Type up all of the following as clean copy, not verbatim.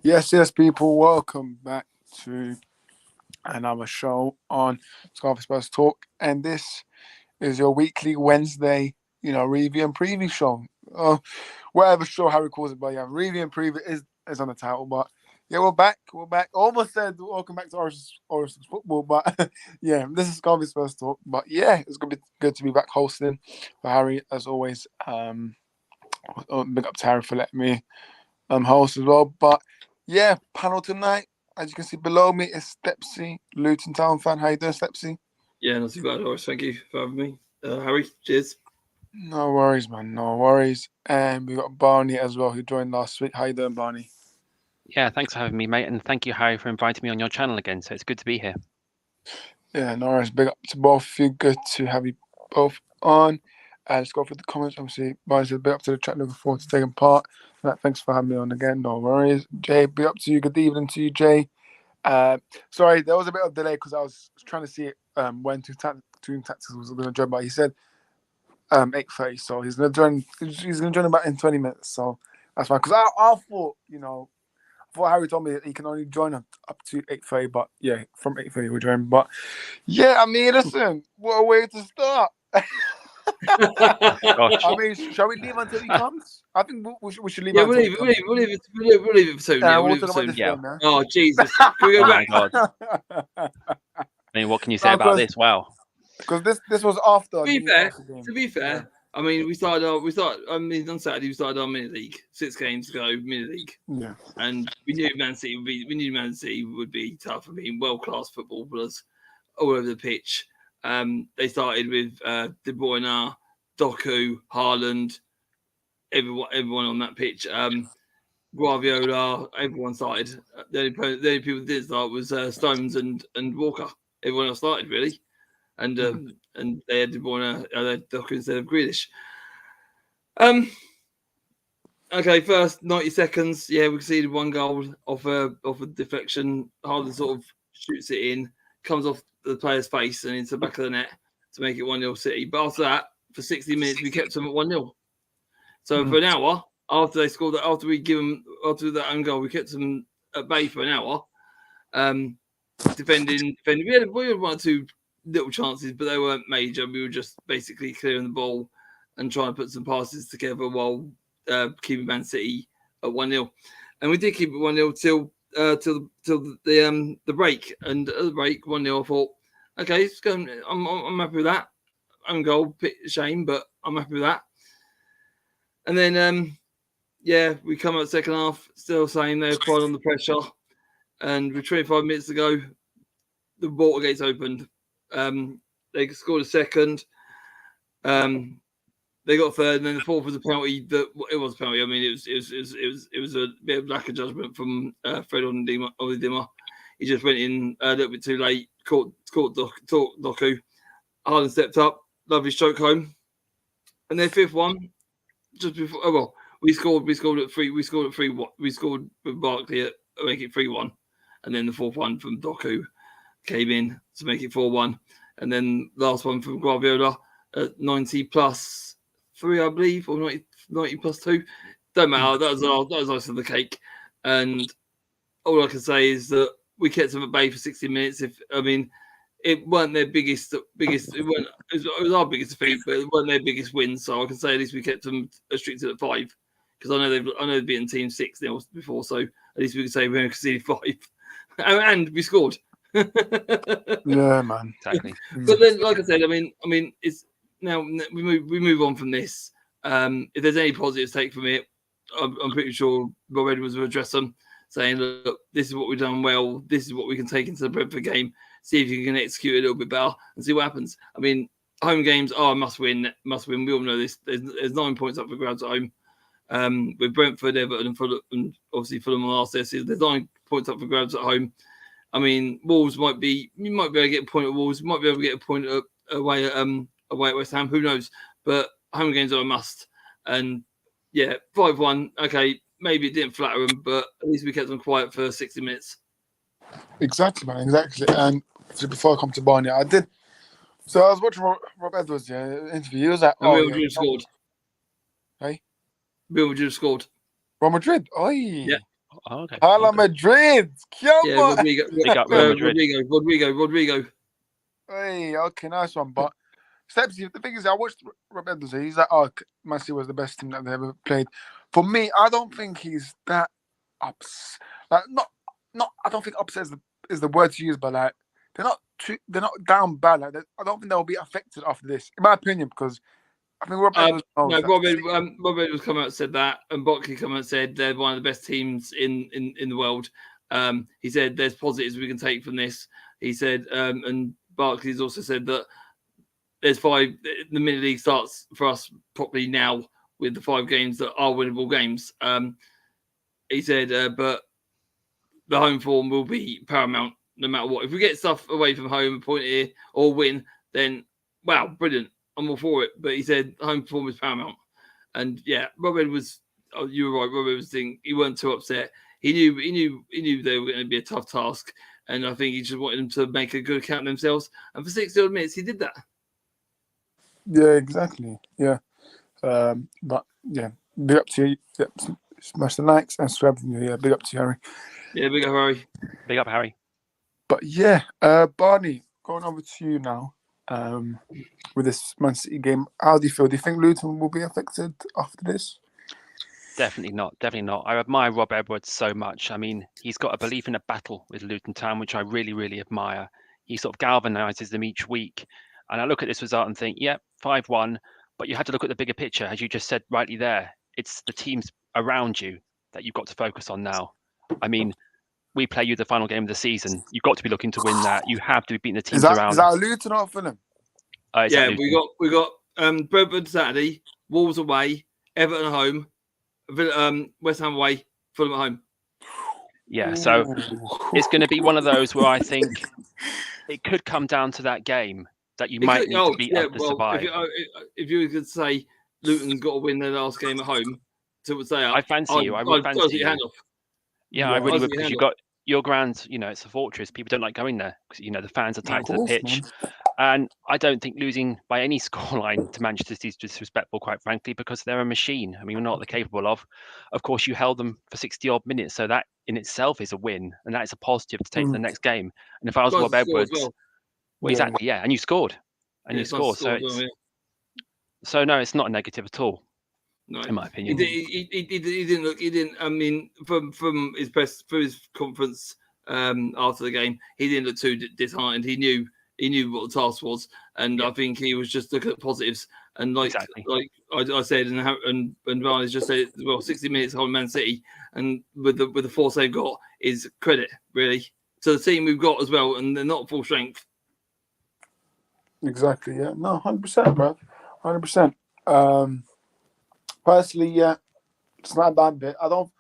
Yes, people. Welcome back to another show on Scarface Spurs Talk, and this is your weekly Wednesday, review and preview show. Whatever show Harry calls it, but yeah, review and preview is on the title. But yeah, we're back. We're back. Almost said welcome back to Orest football, but yeah, this is Scarface Spurs Talk. But yeah, it's gonna be good to be back hosting for Harry as always. Big up to Harry for letting me host as well. But yeah, panel tonight, as you can see below me, is Stepsy, Luton Town fan. How you doing, Stepsy? Yeah, not too bad, Orest. Thank you for having me. Harry, cheers. No worries, man. No worries. And we got Barney as well, who joined last week. How you doing, Barney? Yeah, thanks for having me, mate. And thank you, Harry, for inviting me on your channel again. So it's good to be here. Yeah, no worries. Big up to both of you. Good to have you both on. Let's go through the comments. Obviously, Barney said big up to the chat. Looking forward to taking part. Thanks for having me on again. No worries. Jay, big up to you. Good evening to you, Jay. Sorry, there was a bit of delay because I was trying to see when Toon Tactics was going to join, but he said 8:30, so he's going to join. He's going to join about in 20 minutes, so that's fine. Because I thought, I thought Harry told me that he can only join up to 8:30, but yeah, from 8:30 we'll join. But yeah, I mean, listen, what a way to start. I mean, shall we leave until he comes? I think we should leave. Yeah, we'll leave it for soon. Yeah, we'll we'll leave it talk for about soon. this Yeah. game, man. Oh, Jesus. Can we go Oh back? my God. I mean, what can you say about this? Wow. Because this was after. To be fair, I mean, on Saturday we started our mini league, 6 games ago, mini league. Yeah. And we knew Man City would be tough. I mean, world-class footballers all over the pitch. They started with De Bruyne, Doku, Haaland, everyone on that pitch. Guardiola, everyone started. The only people that didn't start was Stones and Walker. Everyone else started really, and they had De Bruyne, they had Doku instead of Grealish. Okay, first 90 seconds. Yeah, we conceded 1 goal off a deflection. Haaland sort of shoots it in, comes off the player's face and into the back of the net to make it 1-0 City. But after that, for 60 minutes, we kept them at 1-0. So for an hour, after they scored that, after that own goal, we kept them at bay for an hour. Defending. We had 1 or 2 little chances, but they weren't major. We were just basically clearing the ball and trying to put some passes together while keeping Man City at 1-0. And we did keep it 1-0 till the break. And at the break, 1-0, I thought, okay, it's going. I'm happy with that. Own goal, bit shame, but I'm happy with that. And then, we come out second half, still saying they're quite on the pressure. And with 25 minutes to go, the water gates opened. They scored a second. They got a third, and then the fourth was a penalty. It was a penalty. I mean, it was a bit of lack of judgment from Fred Dimmer. He just went in a little bit too late. Caught Doku. Haaland stepped up. Lovely stroke home. And their fifth one, just before. Oh well, we scored at 3. We scored at 3. We scored with Barkley at make it 3-1, and then the fourth one from Doku came in to make it 4-1, and then last one from Guardiola at 90 plus 3, I believe, or 90 plus 2. Don't matter. That was nice on the cake. And all I can say is that we kept them at bay for 60 minutes. It weren't their biggest. It was our biggest defeat, but it weren't their biggest win. So I can say at least we kept them restricted at 5, because I know they've beaten team 6-0 before. So at least we can say we only conceded 5, and we scored. Yeah, man. Exactly. But then, like I said, I mean, it's now we move on from this. If there's any positives take from it, I'm pretty sure Rob Edwards will address them, saying, look, this is what we've done well. This is what we can take into the Brentford game. See if you can execute it a little bit better and see what happens. I mean, home games are must win. We all know this. There's 9 points up for grabs at home. With Brentford, Everton, and Fulham, and obviously Fulham last season, there's 9 points up for grabs at home. I mean, Wolves you might be able to get a point at Wolves. You might be able to get a point away at West Ham. Who knows? But home games are a must. And yeah, 5-1. Okay, maybe it didn't flatter them, but at least we kept them quiet for 60 minutes. Exactly, man. Exactly. And before I come to Barney, I did. So I was watching Rob Edwards' interview. He was like, Real Madrid scored. Hey? Real Madrid scored. Real Madrid? Oh, yeah. Oh, okay. Hala Madrid. Come Yeah, on. Rodrigo. Big up Real Madrid. Rodrigo. Hey, okay, nice one. But Stepsy, the thing is, I watched Rob Edwards. He's like, oh, Man City was the best team that they ever played. For me, I don't think he's that ups. Like, not. I don't think upset is the word to use, but like, they're not down bad. Like, I don't think they'll be affected after this, in my opinion, because I think Rob Edwards knows No, that. Rob Edwards come out and said that, and Buckley come out and said they're one of the best teams in the world. He said there's positives we can take from this. He said, and Barclays also said that there's 5. The mini league starts for us properly now with the 5 games that are winnable games. He said, but the home form will be paramount no matter what. If we get stuff away from home, a point here or win, then wow, brilliant. I'm all for it. But he said home form is paramount. And yeah, Rob Edwards, you were right. Rob Edwards thing, he wasn't too upset. He knew they were going to be a tough task. And I think he just wanted them to make a good account of themselves. And for 60 odd minutes, he did that. Yeah, exactly. Yeah. But yeah, big up to you. Yeah, smash the likes and subscribe. Yeah, big up to you, Harry. Yeah, big up, Harry. Big up, Harry. But yeah, Barney, going over to you now. With this Man City game, how do you feel? Do you think Luton will be affected after this? Definitely not. Definitely not. I admire Rob Edwards so much. I mean, he's got a belief in a battle with Luton Town, which I really, really admire. He sort of galvanizes them each week. And I look at this result and think, yeah, 5-1. But you had to look at the bigger picture, as you just said rightly there. It's the teams around you that you've got to focus on now. I mean, we play you the final game of the season. You've got to be looking to win that. You have to be beating the teams around. Is that Luton or Fulham? Yeah, we got Brentford Saturday, Wolves away, Everton at home, West Ham away, Fulham at home. Yeah, so it's going to be one of those where I think it could come down to that game that you might need to beat up to survive. If you could say Luton got to win their last game at home to stay up, I fancy you. I would fancy you. Yeah, I really would, because you got your ground. You know, it's a fortress. People don't like going there because the fans are tight to the pitch. Man. And I don't think losing by any scoreline to Manchester City is disrespectful, quite frankly, because they're a machine. I mean, we're not they're capable of. Of course, you held them for 60-odd minutes, so that in itself is a win, and that is a positive to take to the next game. And if I was Rob Edwards, exactly, yeah, and you scored, you scored. So no, it's not a negative at all. No, in my opinion, he didn't look. He didn't. I mean, from his conference after the game, he didn't look too disheartened. He knew what the task was, and I think he was just looking at positives. And like I said, and Barney's just said, well, 60 minutes on Man City, and with the force they've got is credit really to the team we've got as well, and they're not full strength. Exactly. Yeah. No. 100%, bro. 100%. Personally, yeah, it's not a bad bit. I don't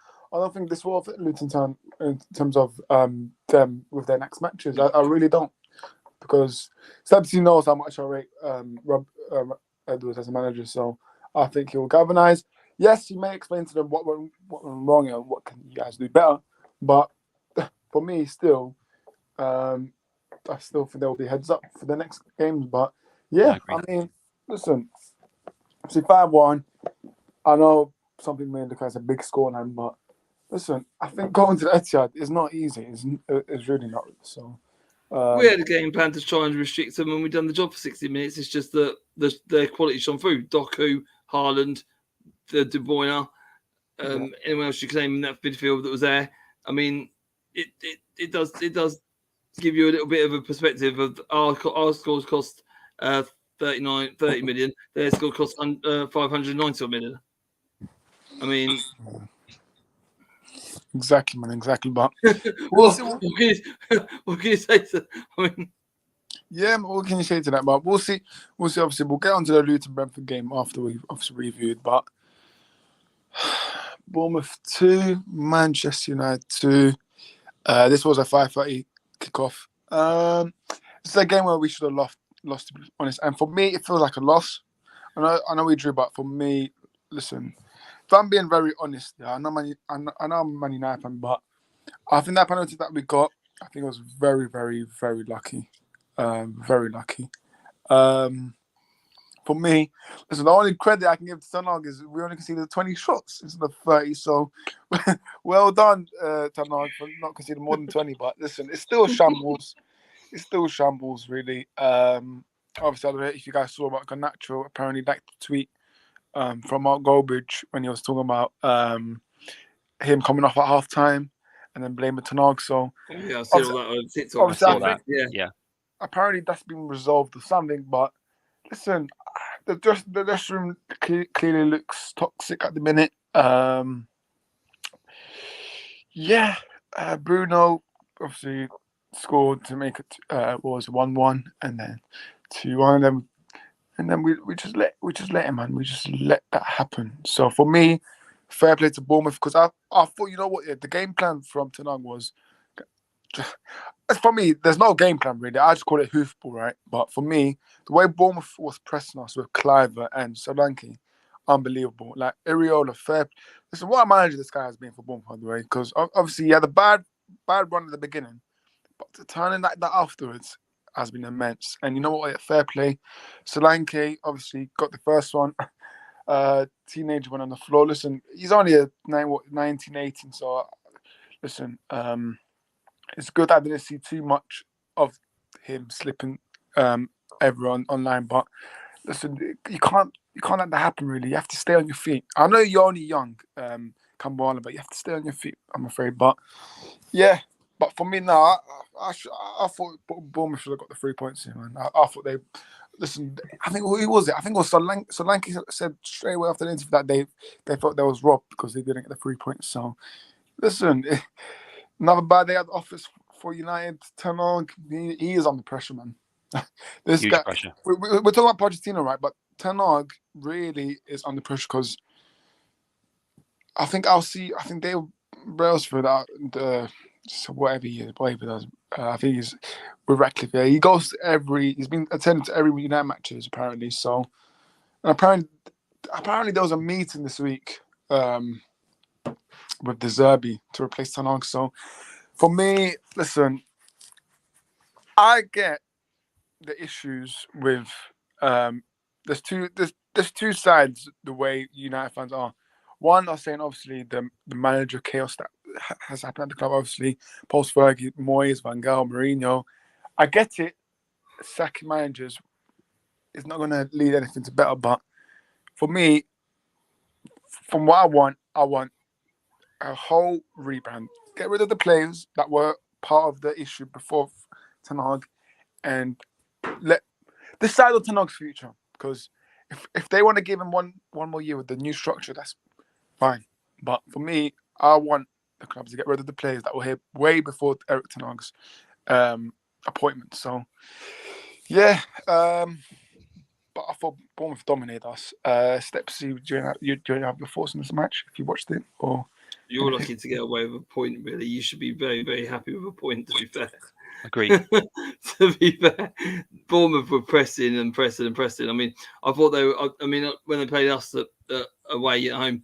think this will affect Luton Town in terms of them with their next matches. I really don't, because Stepsy knows how much I rate Rob Edwards as a manager, so I think he will galvanise. Yes, he may explain to them what went wrong and what can you guys do better, but for me, still, I still think there will be heads up for the next games. But yeah, I mean, listen, see 5-1. I know something may look as a big scoreline, but listen, I think going to the Etihad is not easy. It's really not. So we had a game plan to try and restrict them, and we've done the job for 60 minutes. It's just that their quality shone through. Doku, Haaland, De Bruyne, anyone else you can name in that midfield that was there. I mean, it does give you a little bit of a perspective of our scores cost 30 million. Their score cost 590 million. I mean, exactly, man, exactly. But what can you say to? I mean, yeah, what can you say to that? But we'll see. Obviously, we'll get onto the Luton Brentford game after we've obviously reviewed. But Bournemouth 2, Manchester United 2. This was a 5:30 kickoff. It's a game where we should have lost, to be honest. And for me, it feels like a loss. I know we drew, but for me, listen. If I'm being very honest, yeah, I know I'm a Man United fan, but I think that penalty that we got, I think it was very, very, very lucky. Very lucky. for me, listen, the only credit I can give to Ten Hag is we only conceded 20 shots instead of 30. So, well done, Ten Hag, for not conceding more than 20. But listen, it's still shambles. It's still shambles, really. Obviously, I don't know if you guys saw about Garnacho. Apparently, that tweet from Mark Goldbridge when he was talking about him coming off at half time and then blaming Ten Hag. So, yeah, I see all that on TikTok. I saw that. Yeah. Apparently, that's been resolved or something. But listen, the dressing room clearly looks toxic at the minute. Bruno obviously scored to make it was 1-1 and then 2-1, and then we just let him, man. We just let that happen. So for me, fair play to Bournemouth, because I thought, you know what, the game plan from Ten Hag was just, for me, there's no game plan really. I just call it hoofball, right? But for me, the way Bournemouth was pressing us with Cliver and Solanke, unbelievable. Like Iriola, fair. Listen, what a manager this guy has been for Bournemouth, by the way, because obviously he had a bad run at the beginning, but to turn in like that afterwards has been immense. And you know what? Fair play. Solanke obviously got the first one. Teenager went on the floor. Listen, he's only 19, 18. So listen, it's good I didn't see too much of him slipping everyone online. But listen, you can't let that happen. Really, you have to stay on your feet. I know you're only young, Kambala, but you have to stay on your feet, I'm afraid. But yeah. But for me now, I thought Bournemouth should have got the 3 points here, man. I thought they... Listen, I think, who was it? I think it was Solanke said straight away after the interview that they thought they was robbed because they didn't get the 3 points. So, listen, another bad day at the office for United. Ten Hag, he is under pressure, man. This Huge guy, pressure. we're talking about Pochettino, right? But Ten Hag really is under pressure because I think they Brailsford out so whatever he does, I think he's with Ratcliffe. Yeah, he goes to he's been attending to every United matches apparently. So, and apparently there was a meeting this week with De Zerbi to replace Ten Hag. So, for me, listen, I get the issues with there's two sides the way United fans are. One, I was saying obviously the manager chaos that has happened at the club, obviously post Fergie, Moyes, Van Gaal, Mourinho. I get it. Sacking managers is not going to lead anything to better. But for me, from what I want a whole rebrand. Get rid of the players that were part of the issue before Ten Hag, and let decide on Ten Hag's future. Because if they want to give him one more year with the new structure, that's fine. But for me, I want the clubs to get rid of the players that were here way before Eric Ten Hag's appointment. So, yeah. But I thought Bournemouth dominated us. Stepsy, do you have your thoughts on this match if you watched it? Or you're lucky to get away with a point, really. You should be very, very happy with a point, to be fair. Agreed. To be fair, Bournemouth were pressing and pressing and pressing. I mean, I thought they were. I mean, when they played us away at home,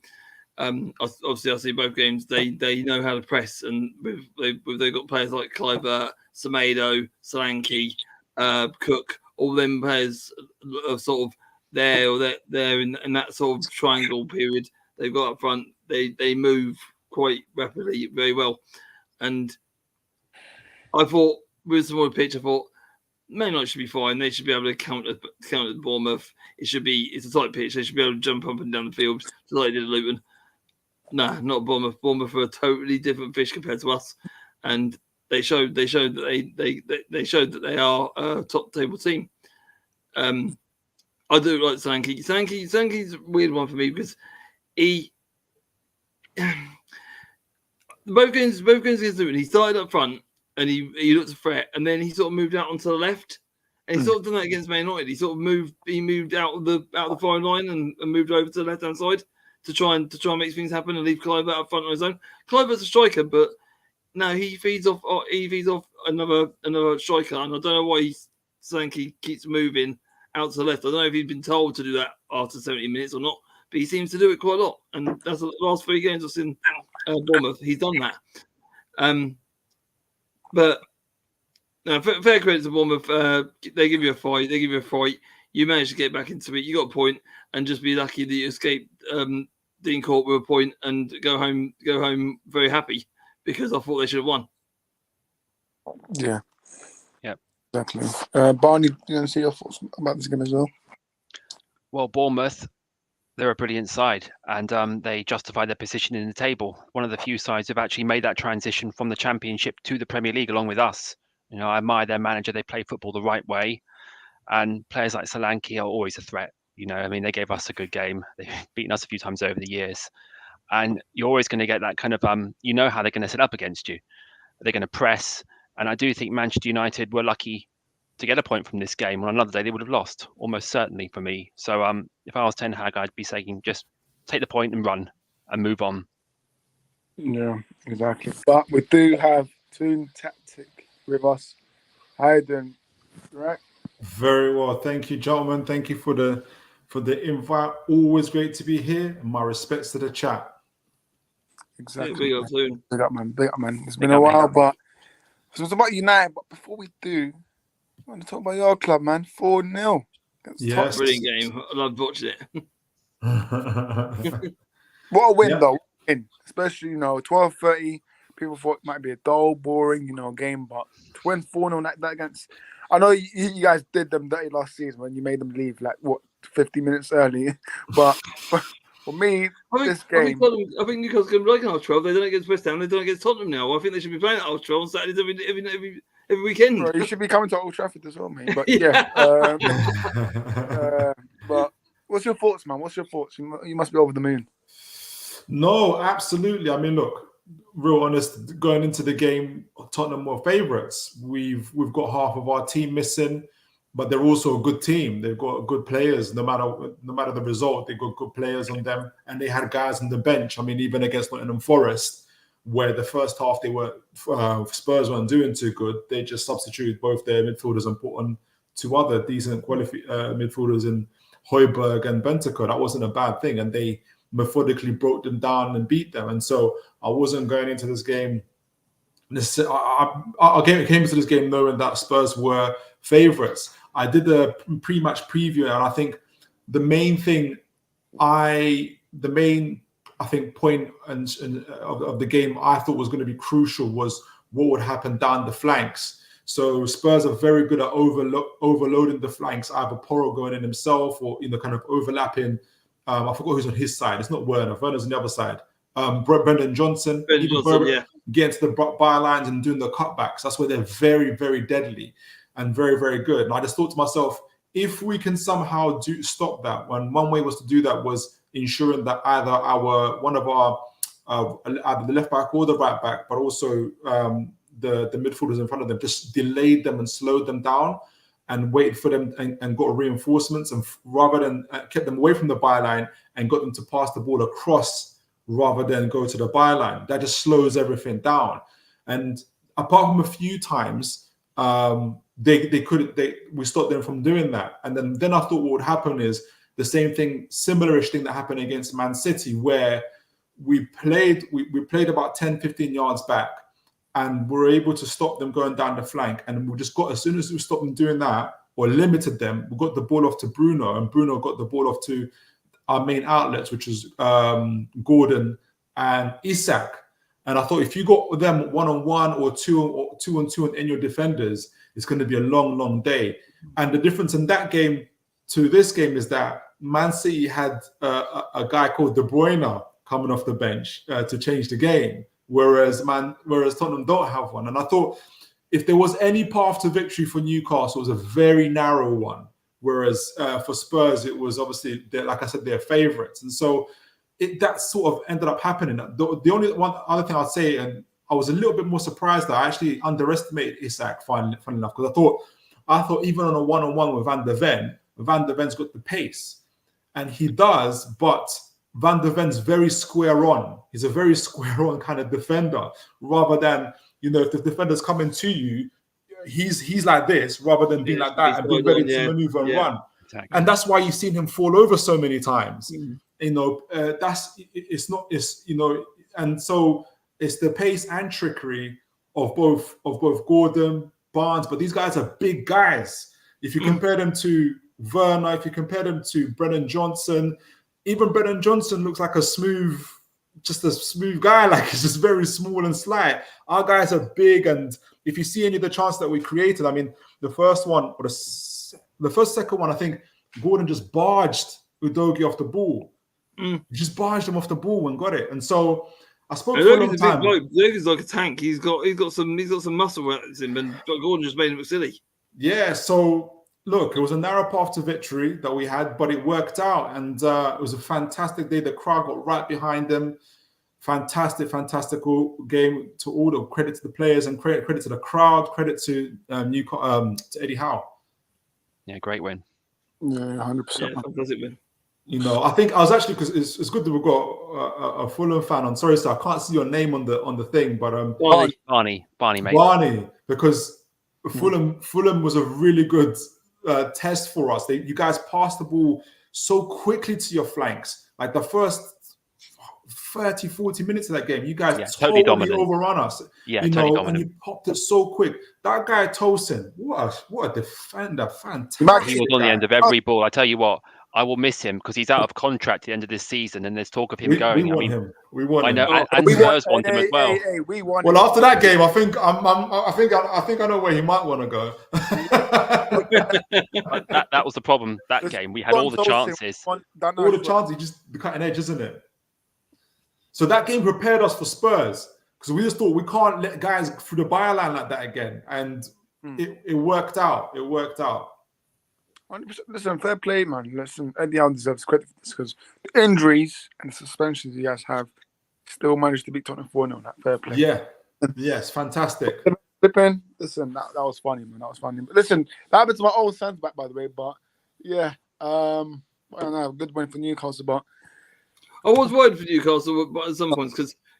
obviously I see both games. They know how to press, and they've got players like Cliver, Semedo, Solanke, Cook. All them players are sort of there or there in that sort of triangle period they've got up front. They move quite rapidly, very well, and I thought with some more pitch, I thought Man United should be fine. They should be able to counter Bournemouth. It's a tight pitch. They should be able to jump up and down the field just like they did at Luton. Nah, not Bournemouth. Bournemouth are a totally different fish compared to us, and they showed that they showed that they are a top table team. I do like Solanke. Solanke's a weird one for me because he both games against Luton, he started up front and he looked a threat, and then he sort of moved out onto the left, and he sort of done that against Man United. He moved out of the foreign line and moved over to the left hand side to try and make things happen and leave Clive out front on his own. Clive's a striker, but no, he feeds off another striker, and I don't know why Solanke keeps moving out to the left. I don't know if he's been told to do that after 70 minutes or not, but he seems to do it quite a lot, and that's the last 3 games I've seen Bournemouth. He's done that. But no, fair credit to Bournemouth. They give you a fight. You managed to get back into it. You got a point, and just be lucky that you escaped Dean Court with a point and go home very happy, because I thought they should have won. Yeah. Yep. Exactly. Barney, you want to see your thoughts about this game as well? Well, Bournemouth, they're a brilliant side, and they justify their position in the table. One of the few sides who've actually made that transition from the Championship to the Premier League along with us. You know, I admire their manager. They play football the right way, and players like Solanke are always a threat. You know, I mean, they gave us a good game. They've beaten us a few times over the years, and you're always going to get that kind of you know how they're going to set up against you. They're going to press, and I do think Manchester United were lucky to get a point from this game. On another day, they would have lost, almost certainly for me. So if I was Ten Hag, I'd be saying just take the point and run and move on. Yeah, exactly. But we do have Toon Tactics with us. How you doing? Right? Very well. Thank you, gentlemen. Thank you for the invite. Always great to be here. And my respects to the chat. Exactly. Yeah, big up, man. Big up, man. It's been a while, but so it's about United. But before we do, I want to talk about your club, man. 4-0. Yes. Brilliant game. I loved watching it. What a win, though. Especially, 12:30. People thought it might be a dull, boring, game, but to win 4-0 that against. I know you guys did them dirty last season when you made them leave 50 minutes early, but for me, this game. I think Newcastle can play half 12. They don't against West Ham. They don't against Tottenham now. I think they should be playing at half 12 on Saturdays every weekend. Bro, you should be coming to Old Trafford as well, mate. But but what's your thoughts, man? What's your thoughts? You must be over the moon. No, absolutely. I mean, look, real honest, going into the game, Tottenham were favourites. We've got half of our team missing, but they're also a good team. They've got good players. No matter the result, they've got good players on them, and they had guys on the bench. I mean, even against Nottingham Forest, where the first half Spurs weren't doing too good, they just substituted both their midfielders and put on two other decent midfielders in Højbjerg and Bentancur. That wasn't a bad thing, and they methodically broke them down and beat them. And so I wasn't going into this game. I came into this game knowing that Spurs were favourites. I did a pre-match preview, and I think the main point of the game I thought was going to be crucial was what would happen down the flanks. So Spurs are very good at overloading the flanks, either Porro going in himself or kind of overlapping. I forgot who's on his side. It's not Werner. Werner's on the other side. Brendan Johnson. Getting to the bylines and doing the cutbacks. That's where they're very, very deadly and very, very good. And I just thought to myself, if we can somehow stop that, one way was to do that was ensuring that either either the left back or the right back, but also the midfielders in front of them, just delayed them and slowed them down and waited for them and got reinforcements, and rather than kept them away from the byline and got them to pass the ball across rather than go to the byline. That just slows everything down. And apart from a few times, we stopped them from doing that. And then I thought what would happen is the same thing, similarish thing that happened against Man City, where we played about 10, 15 yards back, and we're able to stop them going down the flank. And we just got, as soon as we stopped them doing that or limited them, we got the ball off to Bruno, and Bruno got the ball off to our main outlets, which was Gordon and Isak. And I thought if you got them one-on-one or two-on-two in your defenders, it's going to be a long, long day. And the difference in that game to this game is that Man City had a guy called De Bruyne coming off the bench to change the game, whereas Tottenham don't have one. And I thought if there was any path to victory for Newcastle, it was a very narrow one. Whereas for Spurs, it was obviously, like I said, they're favourites. And so that sort of ended up happening. The only one other thing I'd say, and I was a little bit more surprised that I actually underestimated Isak, funny enough, because I thought even on a one-on-one with Van der Ven's got the pace. And he does, but Van der Ven's very square on. He's a very square on kind of defender, rather than, if the defender's coming to you, he's like this rather than being like that and being ready to maneuver and run. Exactly. And that's why you've seen him fall over so many times. And so it's the pace and trickery of both Gordon, Barnes, but these guys are big guys. If you compare them to Werner, if you compare them to Brennan Johnson, even Brennan Johnson looks like a smooth guy. Like, he's just very small and slight. Our guys are big, and if you see any of the chances that we created, I mean, the first one or the second one, I think Gordon just barged Udogie off the ball. He just barged him off the ball and got it. And so I spoke for a long time. Udogie's like a tank. He's got some muscle in him, and Gordon just made him look silly. Yeah. So look, it was a narrow path to victory that we had, but it worked out, and it was a fantastic day. The crowd got right behind them. Fantastic game. To all the credit to the players and credit to the crowd. Credit to to Eddie Howe. Yeah, great win. Yeah, 100%. Yeah, fantastic win. You know, I think I was actually, because it's good that we've got a Fulham fan on. Sorry, sir, I can't see your name on the thing, but Barney, mate. Barney, because Fulham was a really good test for us. You guys passed the ball so quickly to your flanks. Like the first 30, 40 minutes of that game, you guys totally overrun us. Yeah, you totally know, dominant. and you popped it so quick. That guy Tosin, what a defender! Fantastic. He was on the end of every ball. I tell you what, I will miss him because he's out of contract at the end of this season, and there's talk of him going. We want him. We want him. I know, and Spurs want him as well. We want him. After that game, I think I know where he might want to go. that was the problem. That game, we had all the chances. All the chances, just the cutting edge, isn't it? So that game prepared us for Spurs, because we just thought we can't let guys through the byline like that again, and it worked out. It worked out. 100%. Listen, fair play, man. Listen, Eddie Howe deserves credit for this, because the injuries and the suspensions he guys have still managed to beat Tottenham 4-0. That fair play. Yeah. Yes, fantastic. Flipping. Listen, that was funny, man. That was funny. But listen, that happened to my old son's back, by the way. But yeah, I don't know, good win for Newcastle. But I was worried for Newcastle at some points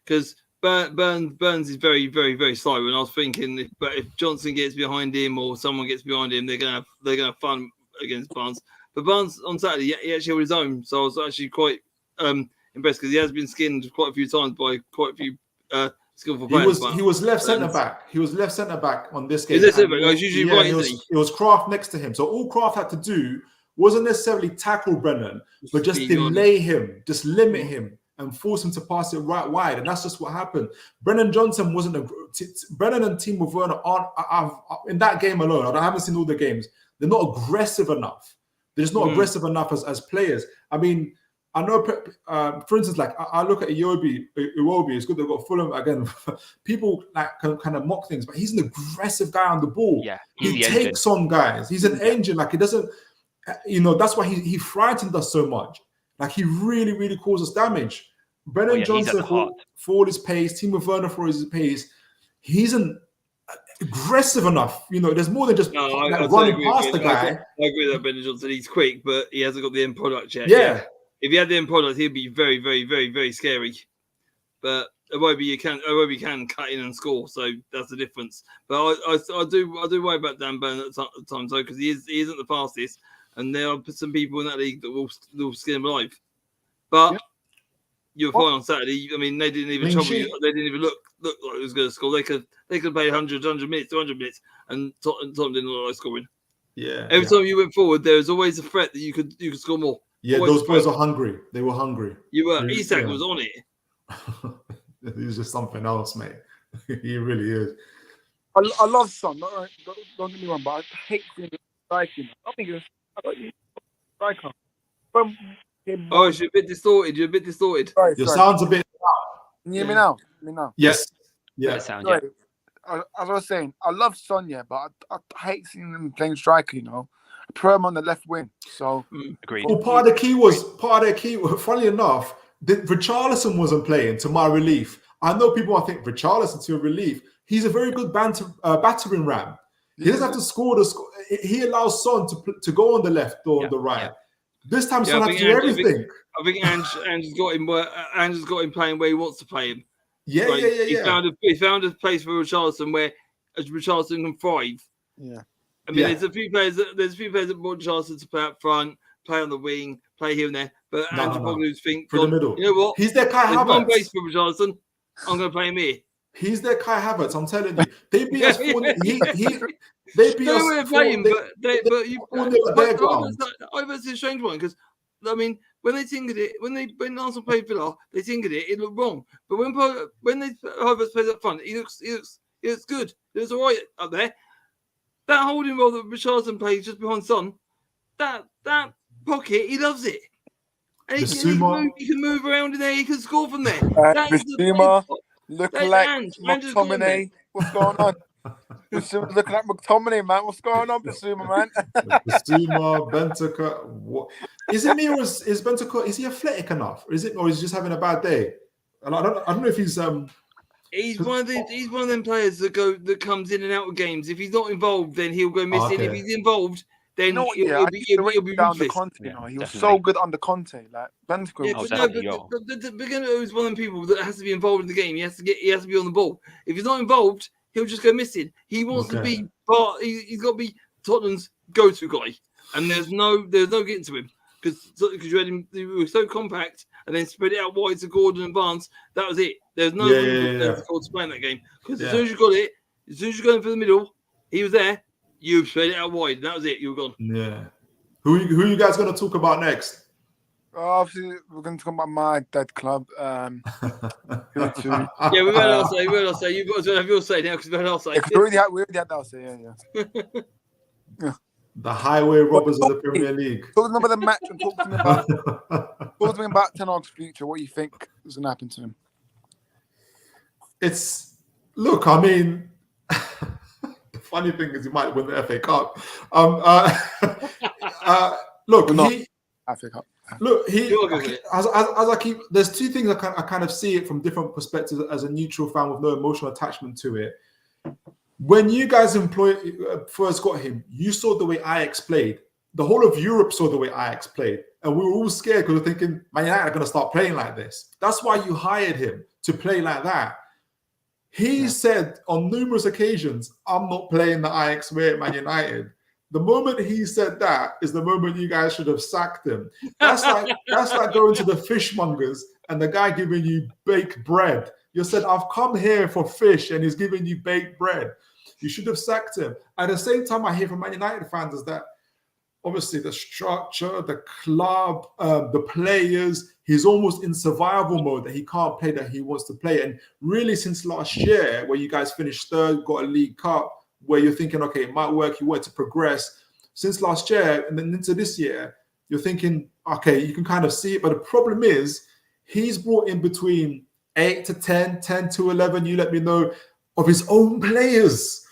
because Burns is very, very, very slow, and I was thinking if Johnson gets behind him or someone gets behind him, they're gonna have fun against Barnes. But Barnes on Saturday, he actually held his own, so I was actually quite impressed, because he has been skinned quite a few times by quite a few skillful players. He was left centre back. He was left centre back on this game. Is it usually right? It was Kraft next to him, so all Kraft had to do wasn't necessarily tackle Brennan, but just delay him, just limit him, and force him to pass it right wide. And that's just what happened. Brennan Johnson wasn't Brennan and Timo Werner aren't in that game alone. I haven't seen all the games. They're not aggressive enough. They're just not aggressive enough as players. I mean, I know, for instance, like I look at Iwobi. It's good they've got Fulham again. People like kind of mock things, but he's an aggressive guy on the ball. Yeah, he takes on guys. He's an engine. Like, he doesn't. You know, that's why he frightened us so much. Like, he really, really causes damage. Brennan Johnson for all his pace, Timo Werner for his pace, he isn't aggressive enough. You know, there's more than just running past the guy. I agree with that, Brennan Johnson. He's quick, but he hasn't got the end product yet. Yeah. If he had the end product, he'd be very, very, very, very scary. But Iwobi can cut in and score, so that's the difference. But I do worry about Dan Burn at times, though, because he isn't the fastest. And there are some people in that league that will skin him alive. But you're fine on Saturday. I mean, they didn't even trouble you. They didn't even look like it was going to score. They could play 100 minutes, 200 minutes, and Tottenham didn't look like scoring. Yeah. Every time you went forward, there was always a threat that you could score more. Yeah, those boys are hungry. They were hungry. You were. Isak was on it. He's just something else, mate. He really is. I love Son. Don't get me wrong, but I hate seeing him striking. I think it's striker. Oh, you're a bit distorted. Sorry. Your sound's a bit. Can you hear me now? Yes. Yeah. As I was saying, I love Sonia, but I hate seeing him playing striker. You know, I prefer him on the left wing. So agreed. Well, part of their key. Funny enough, Richarlison wasn't playing, to my relief. I know people I think Richarlison, to your relief, he's a very good battering ram. He doesn't have to score he allows Son to go on the left or on the right. Yeah. This time, Son has to do everything. I think Ange's got him. Ange's got him playing where he wants to play him. Yeah. He found a place for Richarlison where Richarlison can thrive. Yeah. I mean, there's a few players that want Richarlison to play up front, play on the wing, play here and there. But Ange Poglu's think for the middle. You know what? He's their Kai Havertz. There's one place for Richarlison. I'm going to play him here. He's their Kai Havertz. I'm telling you, they beat us. They beat us. It's a strange one because I mean, when Arsenal played Villa, they tinkered it. It looked wrong, but when Havertz plays up front, he looks good. It was all right up there. That holding role that Richarlison plays just behind Son, that pocket, he loves it. And he can move around in there. He can score from there. Bissouma looking like McTominay. What's going on? Bissouma's looking like McTominay, man. What's going on, Bissouma, man? Bissouma, Bentancur. What is it? Me or is Bentancur? Is he athletic enough, or is he just having a bad day? And I don't know if he's He's one of them players that comes in and out of games. If he's not involved, then he'll go missing. Okay. If he's involved, then he'll be under Conte. You know, he was so good under Conte. Like Bentancur. Yeah, but Bentancur is one of them people that has to be involved in the game. He has to be on the ball. If he's not involved, he'll just go missing. He wants to be part. He's got to be Tottenham's go-to guy, and there's no getting to him because you had him. He was so compact, and then spread it out wide to Gordon and Barnes. That was it. There's no room to play in that game because as soon as you got it, as soon as you're going for the middle, he was there. You spread it out wide, and that was it. You were gone. Yeah. Who are you guys going to talk about next? Obviously, we're going to talk about my dead club. Yeah, we better not say. You've got to have your say now because we better not say. We already had that say. Yeah. The highway robbers of the Premier League. Talk to me about the match and talk to me about Ten Hag's future. What you think is going to happen to him? I mean, the funny thing is he might win the FA Cup. FA Cup. As I keep, there's two things I kind of see it from different perspectives as a neutral fan with no emotional attachment to it. When you guys first got him, you saw the way Ajax played. The whole of Europe saw the way Ajax played. And we were all scared because we're thinking, Man United are going to start playing like this. That's why you hired him, to play like that. He said on numerous occasions, I'm not playing the Ajax way at Man United. The moment he said that is the moment you guys should have sacked him. That's like going to the fishmongers and the guy giving you baked bread. You said, I've come here for fish and he's giving you baked bread. You should have sacked him. At the same time, I hear from Man United fans is that obviously the structure, the club, the players, he's almost in survival mode that he can't play that he wants to play. And really since last year, where you guys finished third, got a League Cup, where you're thinking, okay, it might work, you want to progress. Since last year and then into this year, you're thinking, okay, you can kind of see it. But the problem is he's brought in between 8 to 10, 10 to 11, you let me know, of his own players.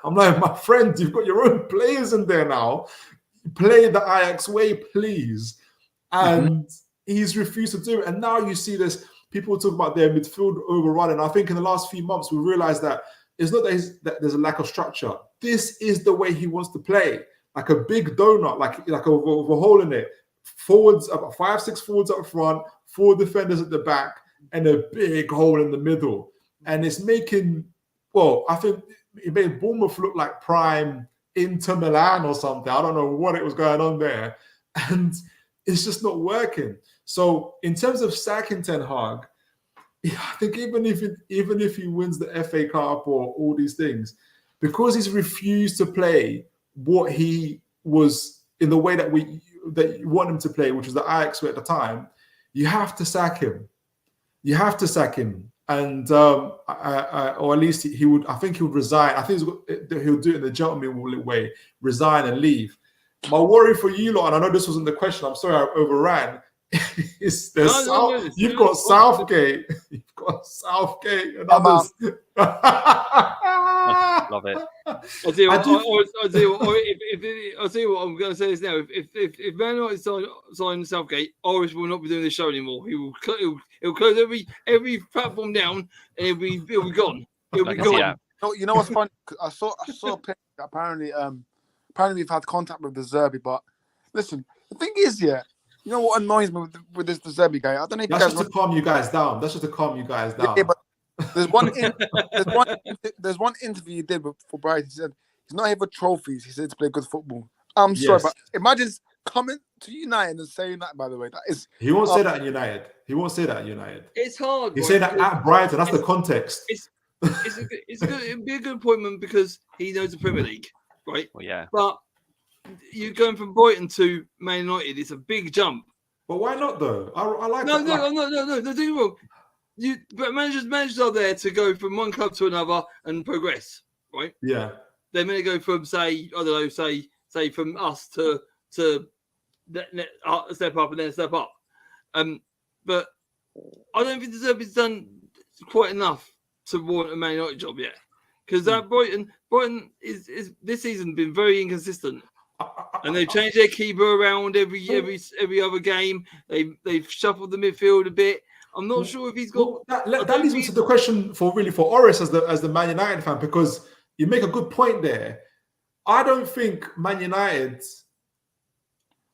I'm like, my friend, you've got your own players in there now. Play the Ajax way, please. And he's refused to do it. And now you see this, people talk about their midfield overrunning. I think in the last few months, we realized that it's not that there's a lack of structure. This is the way he wants to play. Like a big donut, like a hole in it. Forwards, about 5-6 forwards up front, 4 defenders at the back, and a big hole in the middle. And it's making, I think it made Bournemouth look like prime Inter Milan or something. I don't know what it was going on there. And it's just not working. So in terms of sacking Ten Hag, I think even if he wins the FA Cup or all these things, because he's refused to play what he was in the way that you want him to play, which was the Ajax way at the time, you have to sack him. You have to sack him. And or at least he would. I think he would resign. I think he'll do it in the gentleman way, resign and leave. My worry for you lot, and I know this wasn't the question. I'm sorry I overran. You've got Southgate. You've got Southgate and others. Love it. I'll tell you what. I'm going to say this now. If Man United sign Southgate, Orest will not be doing this show anymore. He'll close every platform down, and he'll be gone. He'll be gone. Yeah. You know what's funny? I saw a picture. Apparently we've had contact with the Zerbi, but listen, the thing is, you know what annoys me with this De Zerbi guy? I don't know if that's just to calm you guys down. Yeah, but there's one interview he did for Brighton. He said he's not here for trophies. He said to play good football. I'm sorry, but imagine coming to United and saying that. By the way, that is he won't say that in United. He won't say that in United. It's hard. He said that at Brighton. That's the context. It'd be a good appointment because he knows the Premier League, right? Well, yeah. But you're going from Brighton to Man United. It's a big jump. But why not though? I like no, that. No. Don't get me wrong. But managers are there to go from one club to another and progress, right? Yeah. They're meant to go from say from us to step up and then step up. But I don't think De Zerbi's done quite enough to warrant a Man United job yet, because that Brighton is this season been very inconsistent, and they've changed their keeper around every other game. They've shuffled the midfield a bit. I'm not sure if he's got. That leads me to the question for Orest as the Man United fan, because you make a good point there. I don't think Man United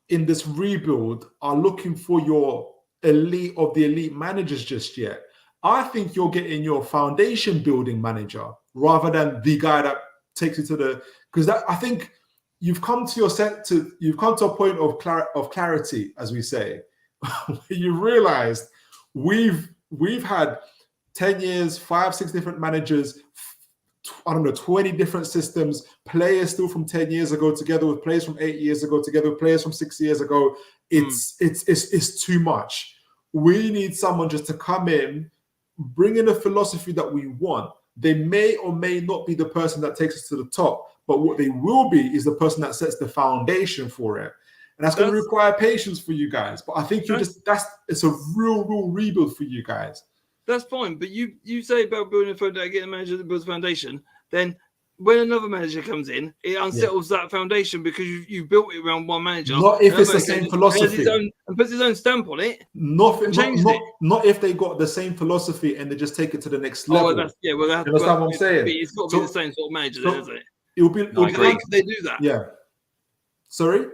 in this rebuild are looking for your elite of the elite managers just yet. I think you're getting your foundation building manager rather than the guy that takes you to the, because I think you've come to a point of clarity, as we say. You realized we've had 10 years, 5-6 different managers, 20 different systems, players still from 10 years ago together with players from 8 years ago together with players from 6 years ago. It's too much. We need someone just to come in, bring in a philosophy that we want. They may or may not be the person that takes us to the top, but what they will be is the person that sets the foundation for it. And that's going to require patience for you guys. But I think it's a real rebuild for you guys. That's fine. But you say about building a foundation, getting a manager that builds a foundation, then when another manager comes in, it unsettles that foundation because you built it around one manager. Not if it's the same philosophy. And puts his own stamp on it. Not if they got the same philosophy and they just take it to the next level. You understand what I'm saying? It's got to be the same sort of manager, then, isn't it? Can they do that? Yeah. Sorry?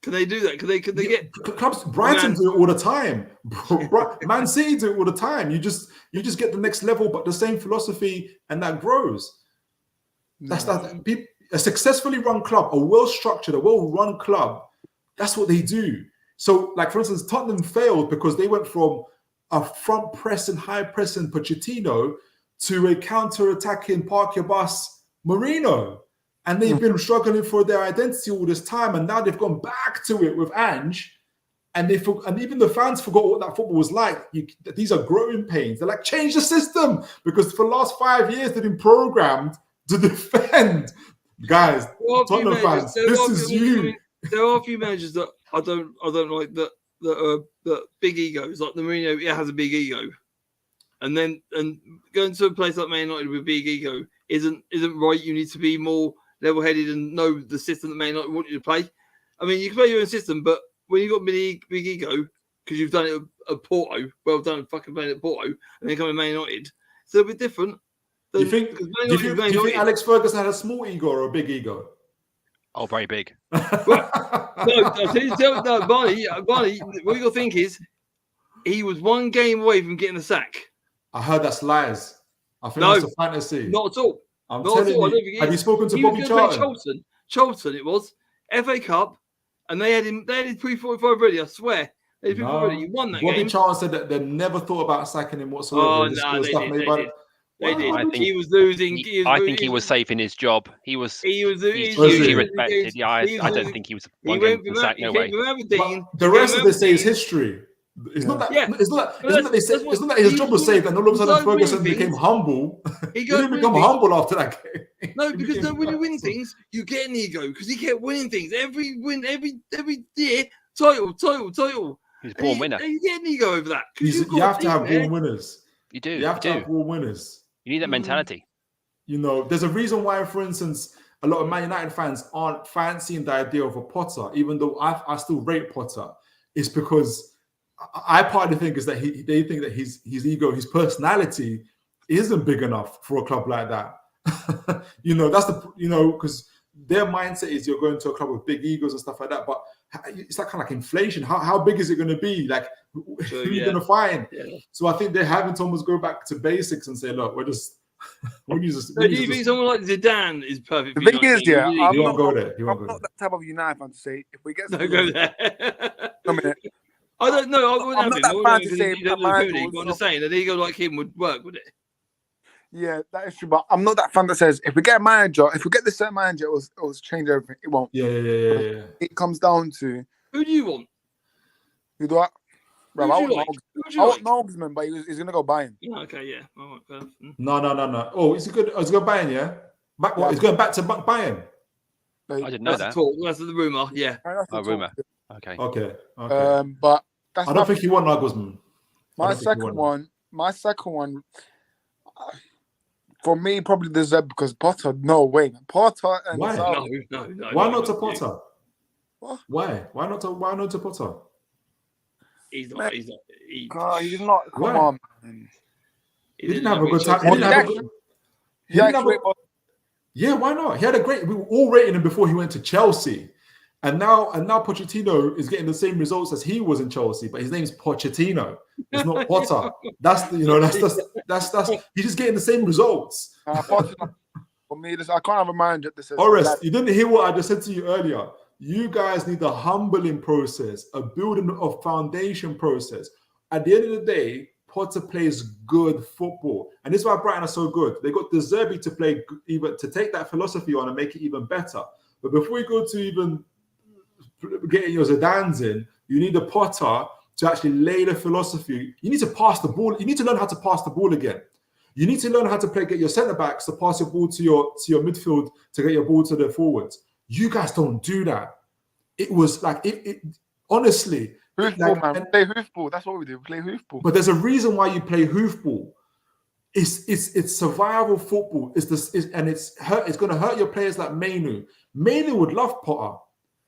Can they do that? Could they get clubs? Brighton do it all the time. Man City do it all the time. You just get the next level, but the same philosophy, and that grows. That's that. A successfully run club, a well-structured, a well-run club. That's what they do. So, like for instance, Tottenham failed because they went from a front pressing, high pressing Pochettino to a counter-attacking park your bus Mourinho. And they've been struggling for their identity all this time, and now they've gone back to it with Ange, and even the fans forgot what that football was like. These are growing pains. They're like, change the system, because for the last 5 years they've been programmed to defend. Guys, Tottenham fans, this is you. There are a few managers that I don't like that big egos, like the Mourinho. It has a big ego, and going to a place like Man United with big ego isn't right. You need to be more level-headed and know the system that Man United want you to play. I mean, you can play your own system, but when you've got big ego, because you've done it at Porto, well done fucking playing at Porto, and then come to Man United, it's a little bit different. Do you think Alex Ferguson had a small ego or a big ego? Oh, very big. Barney, what you got to think is, he was one game away from getting the sack. I heard that's lies. I think that's a fantasy. Not at all. I'm telling you. Have you spoken to Bobby Charlton? Charlton, it was FA Cup, and they had him pre-45 ready. I swear, they had pre-45 ready. You won that game. Bobby Charlton said that they never thought about sacking him whatsoever. Oh no, they did. He was losing. I think he was safe in his job. He's hugely respected. Yeah, I don't think he was one game to sack. No way. The rest of this say is history. It's not that. It's not that his job was saved, and all of a sudden Ferguson became humble. He didn't become humble after that game. No, because when you win things, you get an ego because he kept winning things every year. Title. He's a born winner. You get an ego over that. You have to have born winners. You do. You have to have born winners. You need that mentality. You know, there's a reason why, for instance, a lot of Man United fans aren't fancying the idea of a Potter, even though I still rate Potter. It's because I partly think is that they think that his ego, his personality isn't big enough for a club like that. Because their mindset is you're going to a club with big egos and stuff like that. But it's like kind of like inflation. How big is it going to be? Like, who are you going to find? Yeah. So I think they're having to almost go back to basics and say, look, do you think someone like Zidane is perfect? The thing is, I'm not go there. I'm not that type of United fan to say if we get. No, go there. A minute. I don't know. I wouldn't have him. I'm not that fan to say. I'm just saying an ego like him would work, would it? Yeah, that is true. But I'm not that fan that says if we get the certain manager, it will change everything. It won't. Yeah. It comes down to Who do you want? who do I? Who Bro, would you I like? want Nogelsmann, but he's gonna go Bayern. Yeah, okay, yeah. All right, fair. No. Oh, is he good? Oh, he's going Bayern, yeah? He's going back to Bayern. I didn't know that. That's the rumour, yeah. Rumour. Okay. But that's I don't think he won Nagelsmann. My second one, for me, probably the Zeb because Potter. No way, Potter and Why? No. Why not to Potter? What? Why? Why not to Potter? He's not. Come on, man. He didn't have a good time. Yeah, why not? He had a great. We were all rating him before he went to Chelsea, and now Pochettino is getting the same results as he was in Chelsea, but his name's Pochettino. It's not Potter. That's he's just getting the same results. Potter, for me, I can't have a manager that says. Orest, you didn't hear what I just said to you earlier. You guys need a humbling process, a building of foundation process. At the end of the day, Potter plays good football, and this is why Brighton are so good. They got De Zerbi to play even to take that philosophy on and make it even better. But before you go to even getting your Zidanes in, you need a Potter to actually lay the philosophy. You need to pass the ball. You need to learn how to pass the ball again. You need to learn how to get your centre backs to pass your ball to your midfield to get your ball to the forwards. You guys don't do that. It was like it honestly. Hoofball, man. Play hoofball. That's what we do. We play hoofball. But there's a reason why you play hoofball. It's survival football. It's going to hurt your players like Mainu. Mainu would love Potter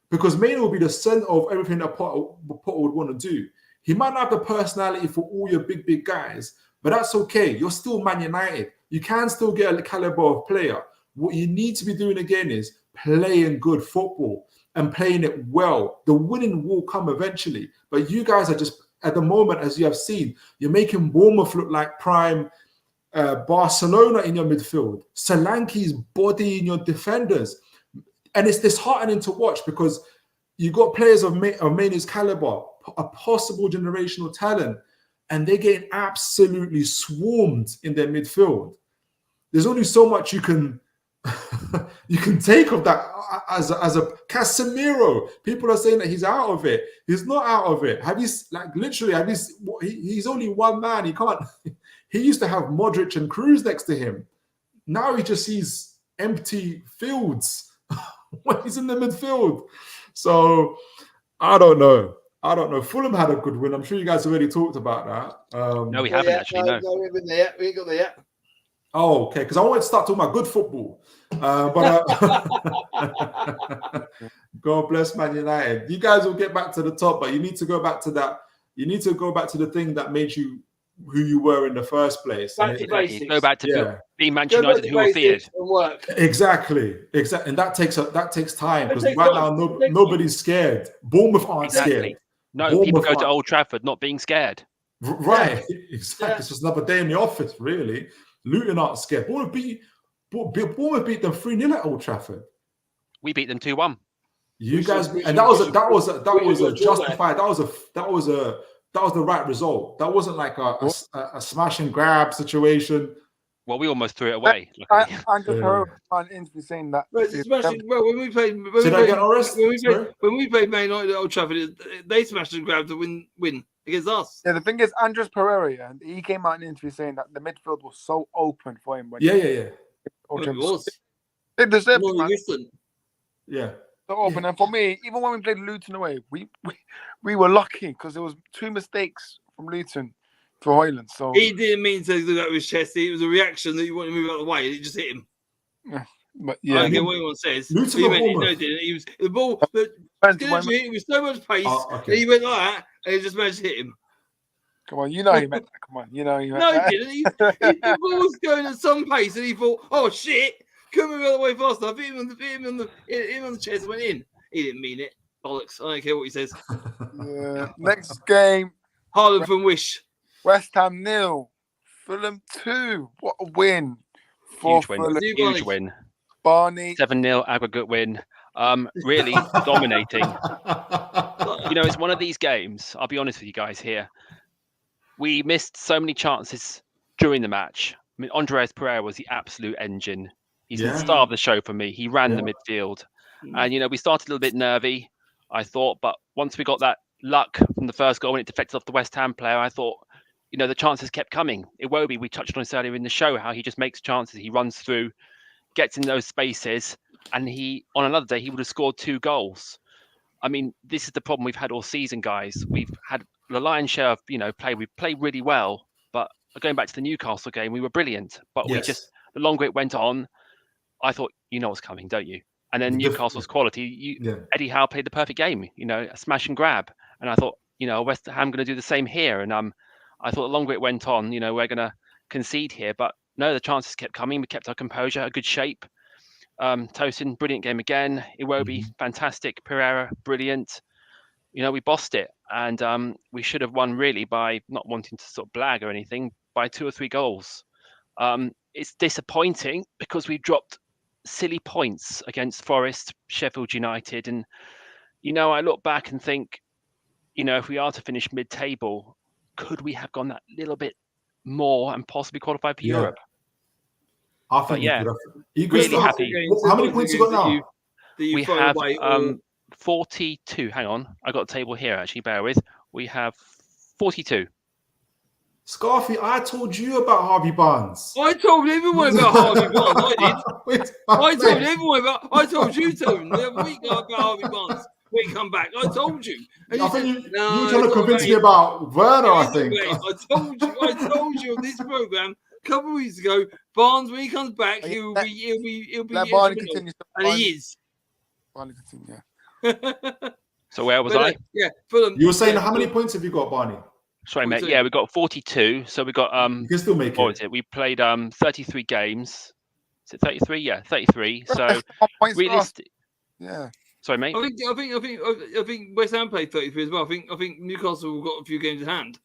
because Mainu will be the center of everything that Potter would want to do. He might not have the personality for all your big guys, but that's okay. You're still Man United. You can still get a caliber of player. What you need to be doing again is playing good football and playing it well. The winning will come eventually. But you guys are just, at the moment, as you have seen, you're making Bournemouth look like prime Barcelona in your midfield. Solanke's bodying your defenders. And it's disheartening to watch because you got players of Maine's caliber, a possible generational talent, and they're getting absolutely swarmed in their midfield. There's only so much you can take of that as a Casemiro. People are saying that he's out of it. He's not out of it. He's only one man. He used to have Modric and Cruz next to him. Now he just sees empty fields when he's in the midfield. So I don't know. Fulham had a good win. I'm sure you guys already talked about that. No, we haven't actually. No, we haven't been there yet. We ain't got there yet. Oh, okay. Because I want to start talking about good football. But God bless Man United. You guys will get back to the top, but you need to go back to that. You need to go back to the thing that made you who you were in the first place. Back to basics. Go back to being Manchester United, who were feared. Exactly. And that takes time because right now nobody's scared. Bournemouth aren't scared. No, people go to Old Trafford not being scared. Right. Exactly. Yeah. It's just another day in the office, really. Luton aren't scared. Bournemouth beat them 3-0 at Old Trafford. We beat them 2-1. You guys, and that was a justified. That was the right result. That wasn't like a smash and grab situation. Well, we almost threw it away. I'm just instantly saying that. When we played Man United at Old Trafford, they smashed and grabbed to win against us. Yeah, the thing is, Andres Pereira, he came out in an interview saying that the midfield was so open for him. It was. It deserved it, Yeah. So open, and for me, even when we played Luton away, we were lucky because there was 2 mistakes from Luton for Hoyland. So he didn't mean to do that with his chest. It was a reaction that you wanted to move out of the way, and it just hit him. Yeah, but I don't care what anyone says. Luton he was the ball. It was so much pace. And he went like that, and it just managed to hit him. Come on, you know he meant that. Come on, you know he meant that. No, he didn't. The ball was going at some pace, and he thought, "Oh shit, couldn't move out of the way fast enough." Hit him on the chest, went in. He didn't mean it. Bollocks. I don't care what he says. Next game. Haaland from Wish. West Ham 0, Fulham 2. What a win! Huge win. Barney 7-0 aggregate win. Really dominating. It's one of these games. I'll be honest with you guys here. We missed so many chances during the match. I mean, Andres Pereira was the absolute engine. He's the star of the show for me. He ran the midfield. And, we started a little bit nervy, I thought. But once we got that luck from the first goal when it deflected off the West Ham player, I thought, the chances kept coming. Iwobi, we touched on this earlier in the show, how he just makes chances. He runs through, gets in those spaces. And on another day, he would have scored 2 goals. I mean, this is the problem we've had all season, guys. We've had the lion's share of, play. We played really well. But going back to the Newcastle game, we were brilliant. But the longer it went on, I thought, what's coming, don't you? And then Newcastle's quality. Eddie Howe played the perfect game, a smash and grab. And I thought, West Ham going to do the same here. And I thought the longer it went on, we're going to concede here. But no, the chances kept coming. We kept our composure, a good shape. Tosin, brilliant game again. Iwobi, fantastic. Pereira, brilliant. We bossed it. And we should have won really by, not wanting to sort of blag or anything, by 2 or 3 goals. It's disappointing because we dropped silly points against Forest, Sheffield United. And, I look back and think, if we are to finish mid-table, could we have gone that little bit more and possibly qualified for Europe? I think you really happy. How many points you got now? We have 42. Hang on. I got a table here, actually. Bear with. We have 42. Scarfy, I told you about Harvey Barnes. I told everyone about Harvey Barnes. I told everyone about. I told you, Toon, the other week about Harvey Barnes. When he come back, I told you. And I think you were trying to convince me about Werner. I think I told you on this program a couple of weeks ago. Barnes, when he comes back, he'll be. Barney continues, and he is. Barney continues. So where was I? Yeah, Fulham. You were saying how many points have you got, Barney? Sorry, 42. Mate. Yeah, we got 42. So we got you can still make it. What was it? We played 33 games. Is it 33? Yeah, 33. So realistic. Yeah. Sorry, mate. I think West Ham played 33 as well. I think Newcastle got a few games in hand.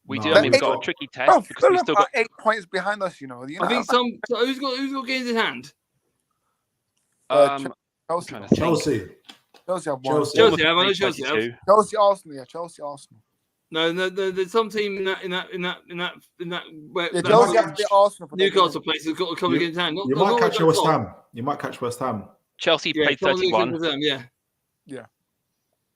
We do. I mean, we've got a tricky test because we still got 8 points behind us. I think who's got games in hand? Chelsea. Chelsea have one. Chelsea have. Chelsea, Arsenal. Yeah, Chelsea, Arsenal. No, there's some team in that where Chelsea have the Arsenal. Newcastle place has got a couple of games in hand. You might catch West Ham. You might catch West Ham. Chelsea played 31. Yeah.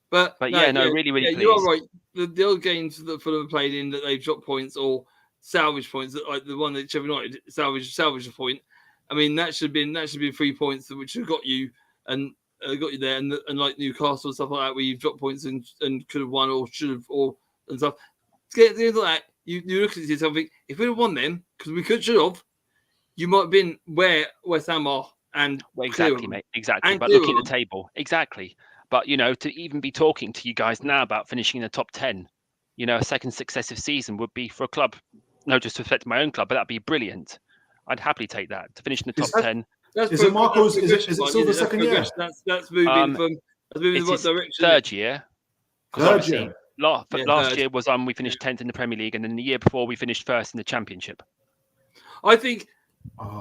But really pleased. You are right. The other games that Fulham played in that they've dropped points or salvage points, like the one that Sheffield United salvaged a point. I mean, that should have been 3 points which have got you and got you there. And like Newcastle and stuff like that, where you've dropped points and could have won or should have and stuff. To get the end of that, you look at yourself and think, if we'd have won them, because we should have, you might have been where West Ham are. And exactly, mate. Exactly. But looking at the table, exactly. But to even be talking to you guys now about finishing in the top 10, a second successive season would be for a club. No disrespect to my own club, but that'd be brilliant. I'd happily take that to finish in the top 10. Is it Marco's? Is it still the second year? That's moving from. That's moving in the right direction. Third year. Last year was we finished 10th in the Premier League, and then the year before we finished first in the Championship. I think.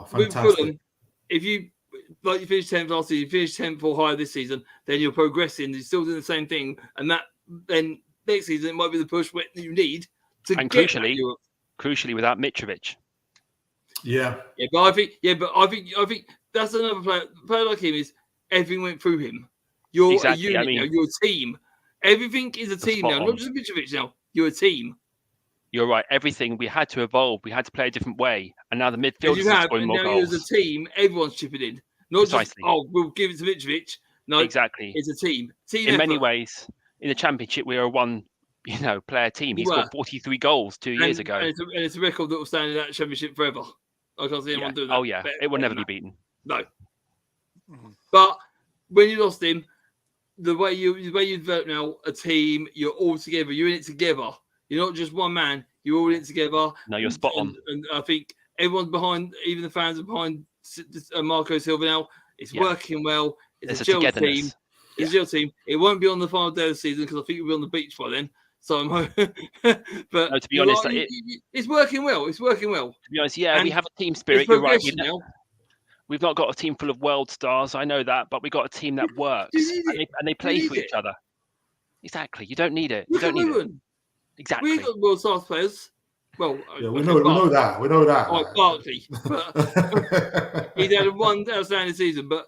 Fantastic! If you finished 10th last season, you finished 10th or higher this season, then you're progressing. You're still doing the same thing, and that then next season it might be the push that you need to and get crucially without Mitrovic. Yeah, but I think that's another player. A player like him is everything went through him. You're a unit now. You're a team. Everything is a team now, not just Mitrovic now. You're a team. You're right. Everything we had to evolve. We had to play a different way, and now the midfield is scoring more goals. Now as a team, everyone's chipping in. Not just we'll give it to Mitrovic. No, exactly. It's a team. In many ways, in the Championship, we are a one-player team. He scored 43 goals 2 years ago, and it's a record that will stand in that Championship forever. I can't see anyone doing that. Oh yeah, it will never be beaten. No. But when you lost him, the way you develop now a team, you're all together. You're in it together. You're not just one man. You're all in it together. No, you're spot on. And I think everyone's behind. Even the fans are behind Marco Silva now. It's working well. It's a gel team. It's a gel team. It won't be on the final day of the season because I think we'll be on the beach by then. So I'm hoping. But no, to be honest, it's working well. It's working well. To be honest, we have a team spirit. You're right. We've not got a team full of world stars. I know that, but we've got a team that works and they play for each other. Exactly. You don't need it. You don't need it. Exactly. We've got world stars players. Well, yeah, we know that. We know that. Like Barkley, but he's had one outstanding season. But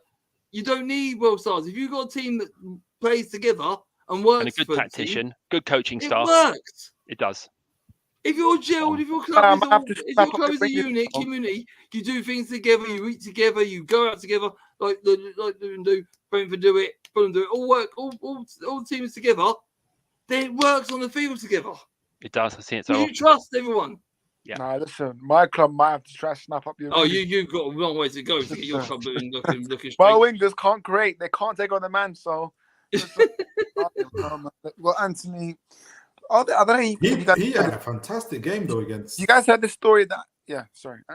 you don't need world stars if you've got a team that plays together and works. And a good tactician, good coaching it staff. Works. It does. If you're gelled, if your club is a unit community, you do things together, you eat together, you go out together, like Luton do, Brentford do it, Fulham do it, all work, all teams together. Then it works on the field together. It does. I see it so often. You trust everyone. Yeah. Nah, listen, my club might have to try to snap up your. Oh, you've got a long way to go to get your club looking straight. My wingers can't create; they can't take on the man. So, well, Anthony, I don't know. He had a fantastic game though against. You guys had the story that Fulham.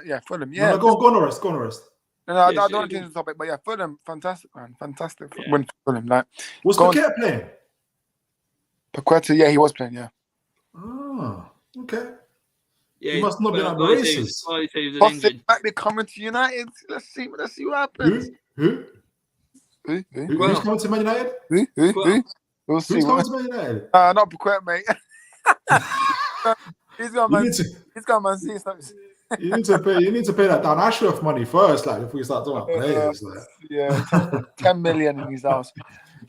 Yeah, no, go on, Orest. No, I don't change the topic, but yeah, Fulham, fantastic man, fantastic win for Fulham. Like, was Paqueta playing? Paqueta, yeah, he was playing. Yeah. Oh, okay. Yeah, he must not be at the races. Austin might be coming to United. Let's see what happens. Who's coming to Man United? Who? We'll see. Who's coming to Man United? Not Paqueta, mate. He's got Man City. You need to pay that Dan Ashworth money first, like if we start talking about players. Yeah, 10 million in his house.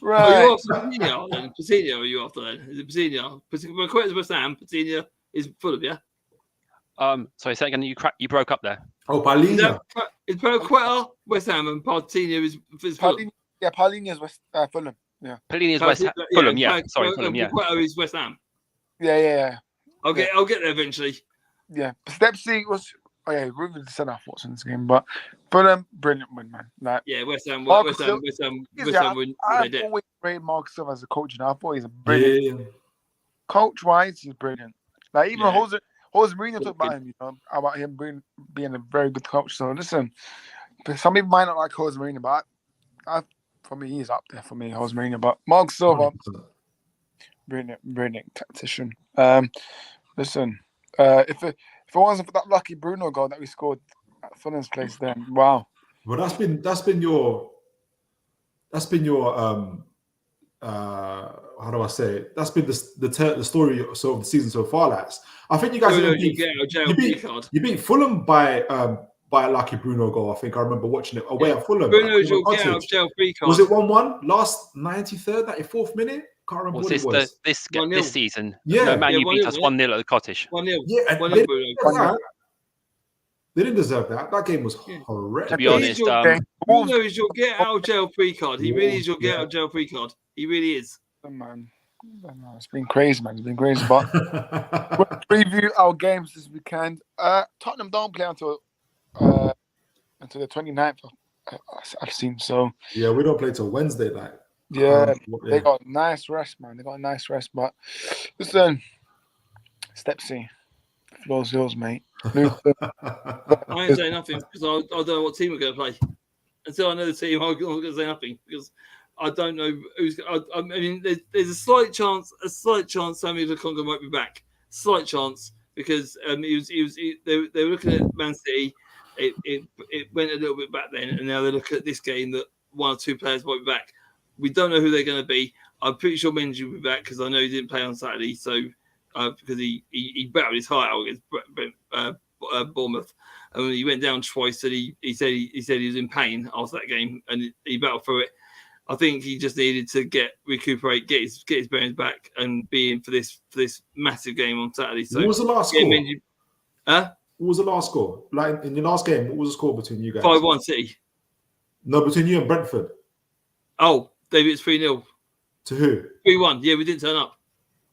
Right. Are you after Patino then? Patino, are you after then? Is it Patino? Paqueta's West Ham, Patino is Fulham, yeah? Sorry, say again. You broke up there. Oh, Paulino. Is Paqueta West Ham and Patino is Fulham? Paulino is Fulham. Yeah. Paulino is West Ham. Fulham, yeah. Sorry, Fulham, yeah. Paqueta is West Ham. Yeah. I'll get there eventually. Yeah, Stepsy was. Oh yeah, really sent off what's in this game, but Fulham, brilliant win, man. Like, yeah, West Ham win. I've always rated Mark Silva as a coach, and I thought he's a brilliant. Yeah. Coach-wise, he's brilliant. Like even Jose Mourinho talked about him, about him being a very good coach. So listen, some people might not like Jose Mourinho, but for me, he's up there for me, Jose Mourinho. But Mark Silva, brilliant tactician. Listen. If it wasn't for that lucky Bruno goal that we scored at Fulham's place, then wow. Well, that's been your how do I say it? That's been the story of the season so far, lads. I think you guys you beat Fulham by a lucky Bruno goal. I think I remember watching it away at Fulham. Bruno's your get out of jail free card. Was it 1-1 last 93rd, 94th minute? Can't remember what it was. This season? Yeah. No, Man U beat us 1-0 at the Cottage. 1-0. Yeah, they didn't deserve that. That game was horrendous. To be honest, Bruno is your get out of jail free card. He really is your get out of jail free card. He really is. Man, it's been crazy, man. It's been crazy. But we'll preview our games this weekend. Tottenham don't play until the 29th. I've seen so. Yeah, we don't play till Wednesday night. Yeah, they got a nice rest, man. But listen, Stepsy, floor's yours, mate. I ain't saying nothing because I don't know what team we're going to play. Until I know the team, I'm going to say nothing because I don't know who's. I mean, there's a slight chance Sammy Lukonga might be back. Slight chance because they were looking at Man City. It went a little bit back then, and now they look at this game that one or two players might be back. We don't know who they're going to be. I'm pretty sure Mendy will be back because I know he didn't play on Saturday. So because he battled his heart out against Bournemouth, and when he went down twice, and he said he was in pain after that game, and he battled through it. I think he just needed to recuperate, get his bearings back, and be in for this massive game on Saturday. So what was the last score? What was the last score? Like in your last game, what was the score between you guys? 5-1 City. No, between you and Brentford. Oh, David, it's 3-0. To who? 3-1. Yeah, we didn't turn up.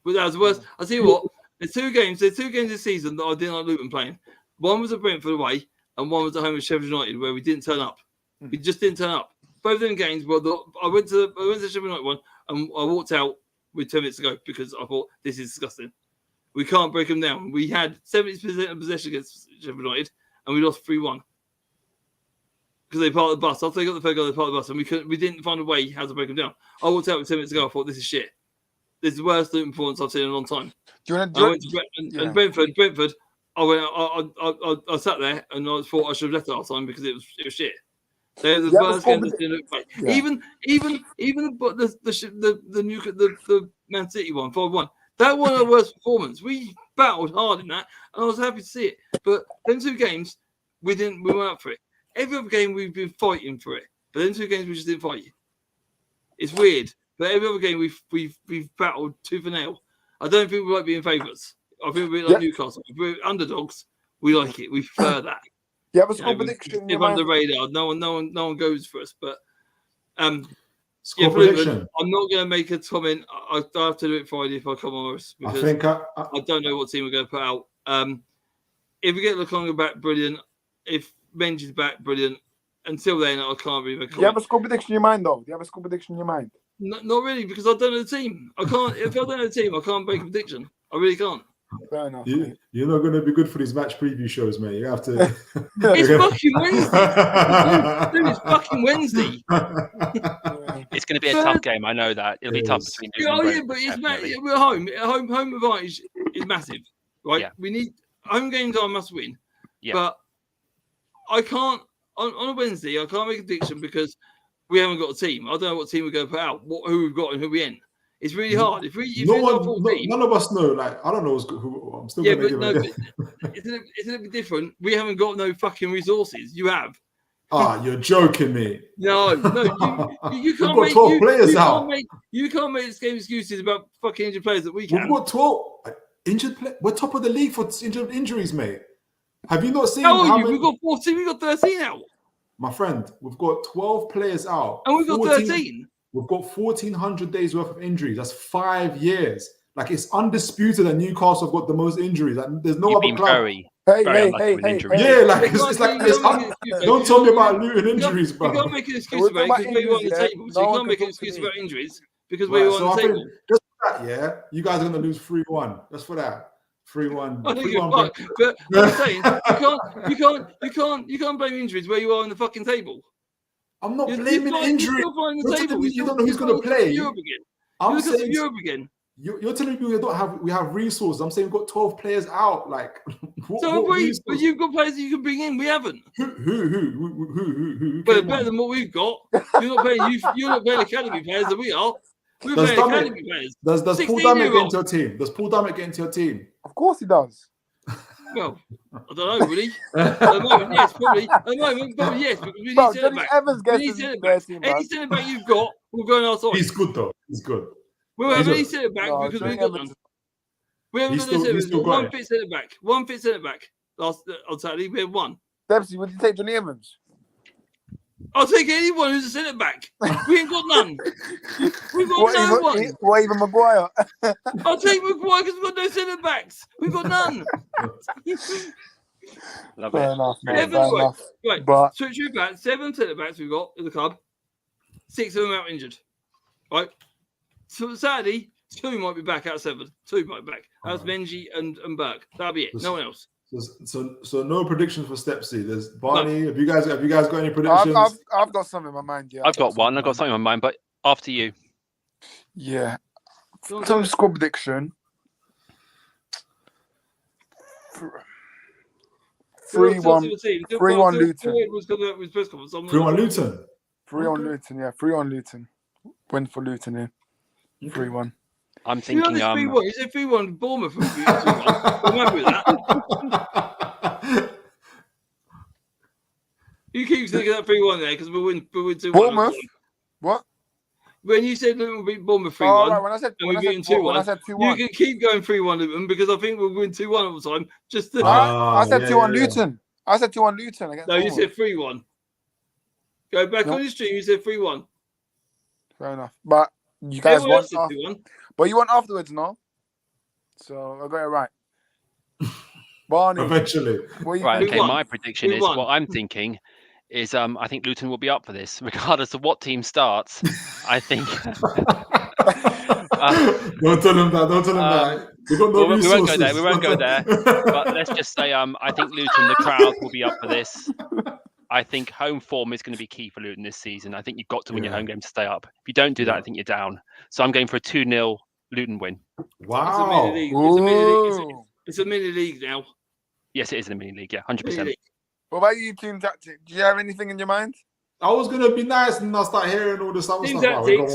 But that was the worst. I'll tell you what, there's two games this season that I didn't like Luton playing. One was at Brentford away, and one was at home with Sheffield United, where we didn't turn up. We just didn't turn up. Both of them games, I went to the Sheffield United one, and I walked out with 10 minutes to go because I thought, this is disgusting. We can't break them down. We had 70% of possession against Sheffield United, and we lost 3-1. Because they parked the bus. After they got the third goal, they parked the bus, and we didn't find a way how to break them down. I walked out with 10 minutes ago. I thought, this is shit. This is the worst Luton performance I've seen in a long time. And Brentford. I sat there and I thought I should have left last time because it was shit. They're the worst game I've seen. Yeah. Even the Man City one, 5-1. That wasn't our worst performance. We battled hard in that, and I was happy to see it. But them 2 games, we weren't up for it. Every other game we've been fighting for it, but then 2 games we just didn't fight. It's weird, but every other game we've battled tooth and nail. I don't think we like being favourites. I think we're like Newcastle. If we're underdogs, we like it. We prefer that. You have a score prediction? If under the radar, no one goes for us. But score prediction. I'm not going to make a comment. I have to do it Friday if I come on us because I don't know what team we're going to put out. If we get Lukonga back, brilliant. If Menji's back, brilliant. Until then, I can't really make a comment. Do you have a score prediction in your mind, though? Do you have a score prediction in your mind? Not really, because I don't know the team. I can't. If I don't know the team, I can't make a prediction. I really can't. Fair enough. You're not going to be good for these match preview shows, mate. You have to. It's fucking Wednesday. Dude, it's fucking Wednesday. It's going to be a tough game. I know that it'll be tough between. But it's we're home. Home advantage is massive, right? Yeah. We need home games. I must win. Yeah. But I can't on a Wednesday. I can't make a prediction because we haven't got a team. I don't know what team we're going to put out, who we've got, and who we end. It's really hard. None of us know. Like I don't know who. I'm still going to give it. It's a little bit different. We haven't got no fucking resources. You have. You're joking me. No, you can't make 12 players out. You can't make this game excuses about fucking injured players that we can. We've got 12 injured players. We're top of the league for injuries, mate. Have you not seen? We've got 14. We've got 13 out. My friend, we've got 12 players out. And we've got 13. We've got 1,400 days worth of injuries. That's 5 years. Like it's undisputed that Newcastle have got the most injuries. Like, there's no other club. Hey. Yeah, like it's like don't tell me about Luton injuries, bro. You can't make an excuse about it because we were on the table. So you can't make an excuse about injuries because we were on the table. Just for that, yeah, you guys are going to lose 3-1. Just for that. 3-1. But I'm saying you can't blame injuries where you are on the fucking table. I'm not blaming injury. You don't know who's going to play. I'm saying Europe again. You're telling me we have resources. I'm saying we've got 12 players out. Like, but you've got players that you can bring in. We haven't. Who? But better than what we've got. You're not playing academy players that we are. We're playing academy players. Does Paul Dummett get into your team? Does Paul Dummett get into your team? Of course he does. Well, I don't know, really. At the moment, yes, probably. At the moment, probably yes, because we need centre back. Any centre back you've got will go on our side. He's good, though. He's good. We'll have any centre back because we've got none. We haven't got no centre back. One fit centre back. One fit centre back. On Saturday, we had one. Stepsy, would you take Johnny Evans? I'll take anyone who's a centre back. We ain't got none. We've got no one. What, even Maguire? I'll take Maguire because we've got no centre backs. We've got none. Love Fair it. enough, man. Fair enough. Right. But so true back. 7 centre backs we've got in the club. 6 of them out injured. Right. So Saturday, 2 might be back out of 7. 2 might be back. That's Menji and Burke. That'll be it. No one else. So no predictions for Stepsy. There's Barney. No. Have you guys got any predictions? I've got something in my mind. Yeah, I've got one. I've got something in my mind, but after you. Yeah. Some score prediction. 3-1 Luton. 3-1 Luton. 3-1 Luton. Yeah, 3-1 Luton. Win for Luton here. 3-1. I'm thinking. You said 3-1 Bournemouth. I'm happy with that. You keep thinking that 3-1 there because we'll win 2-1. Bournemouth? What? When you said Luton will beat Bournemouth 3-1, right. When I said 2-1, you can keep going 3-1 Luton because I think we'll win 2-1 all the time. Just to... I said 2-1 Luton. I said 2-1 Luton against Bournemouth. You said 3-1. Go back on your stream. You said 3-1. Fair enough. But you guys want after, but you want afterwards, no? So I got it right. Barney. Eventually. Right, okay, my prediction is what I'm thinking is I think Luton will be up for this, regardless of what team starts. I think don't tell him that. We won't go there. We won't go there. But let's just say I think Luton, the crowd will be up for this. I think home form is going to be key for Luton this season. I think you've got to win your home game to stay up. If you don't do that, I think you're down. So I'm going for a 2-0 Luton win. Wow. It's a mini league now. Yes, it is in a mini league. Yeah, 100%. What about you, Toon Tactics? Do you have anything in your mind? I was going to be nice and I start hearing all this other stuff. Toon Tactics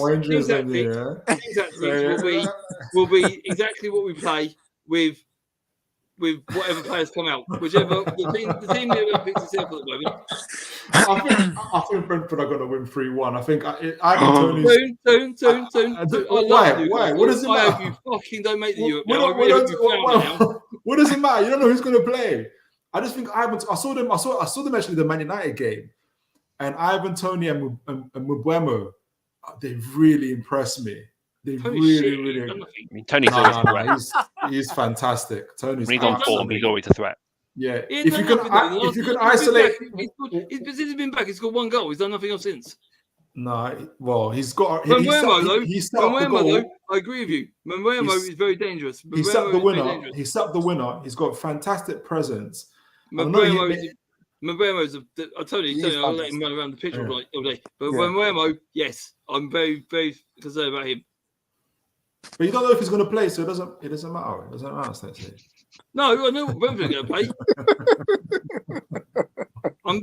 will be exactly what we play with with whatever players come out, whichever the team that picks itself at the moment. I think Brentford are going to win 3-1. I think Ivan Toney's... Why? What does it matter? I hope you fucking don't make the Europe now. What does it matter? You don't know who's going to play. I just think I saw them actually the Man United game, and Ivan Toney and Mbeumo, they really impressed me. They really. I mean, Tony's always a threat. He's fantastic. Tony's when he's on form, he's always a threat. Yeah, if you can isolate, he's been back. He's got one goal. He's done nothing else since. No, well, he's got. Mbeumo, I agree with you. Mbeumo is very dangerous. He set the winner. He set the winner. He's got fantastic presence. Mbeumo's I told you, I'll let him run around the pitch all day. But Mbeumo, yes, I'm very, very concerned about him. But you don't know if he's going to play, so it doesn't matter. It doesn't matter, Stepsy. No, I know what Brentford are going to play. I'm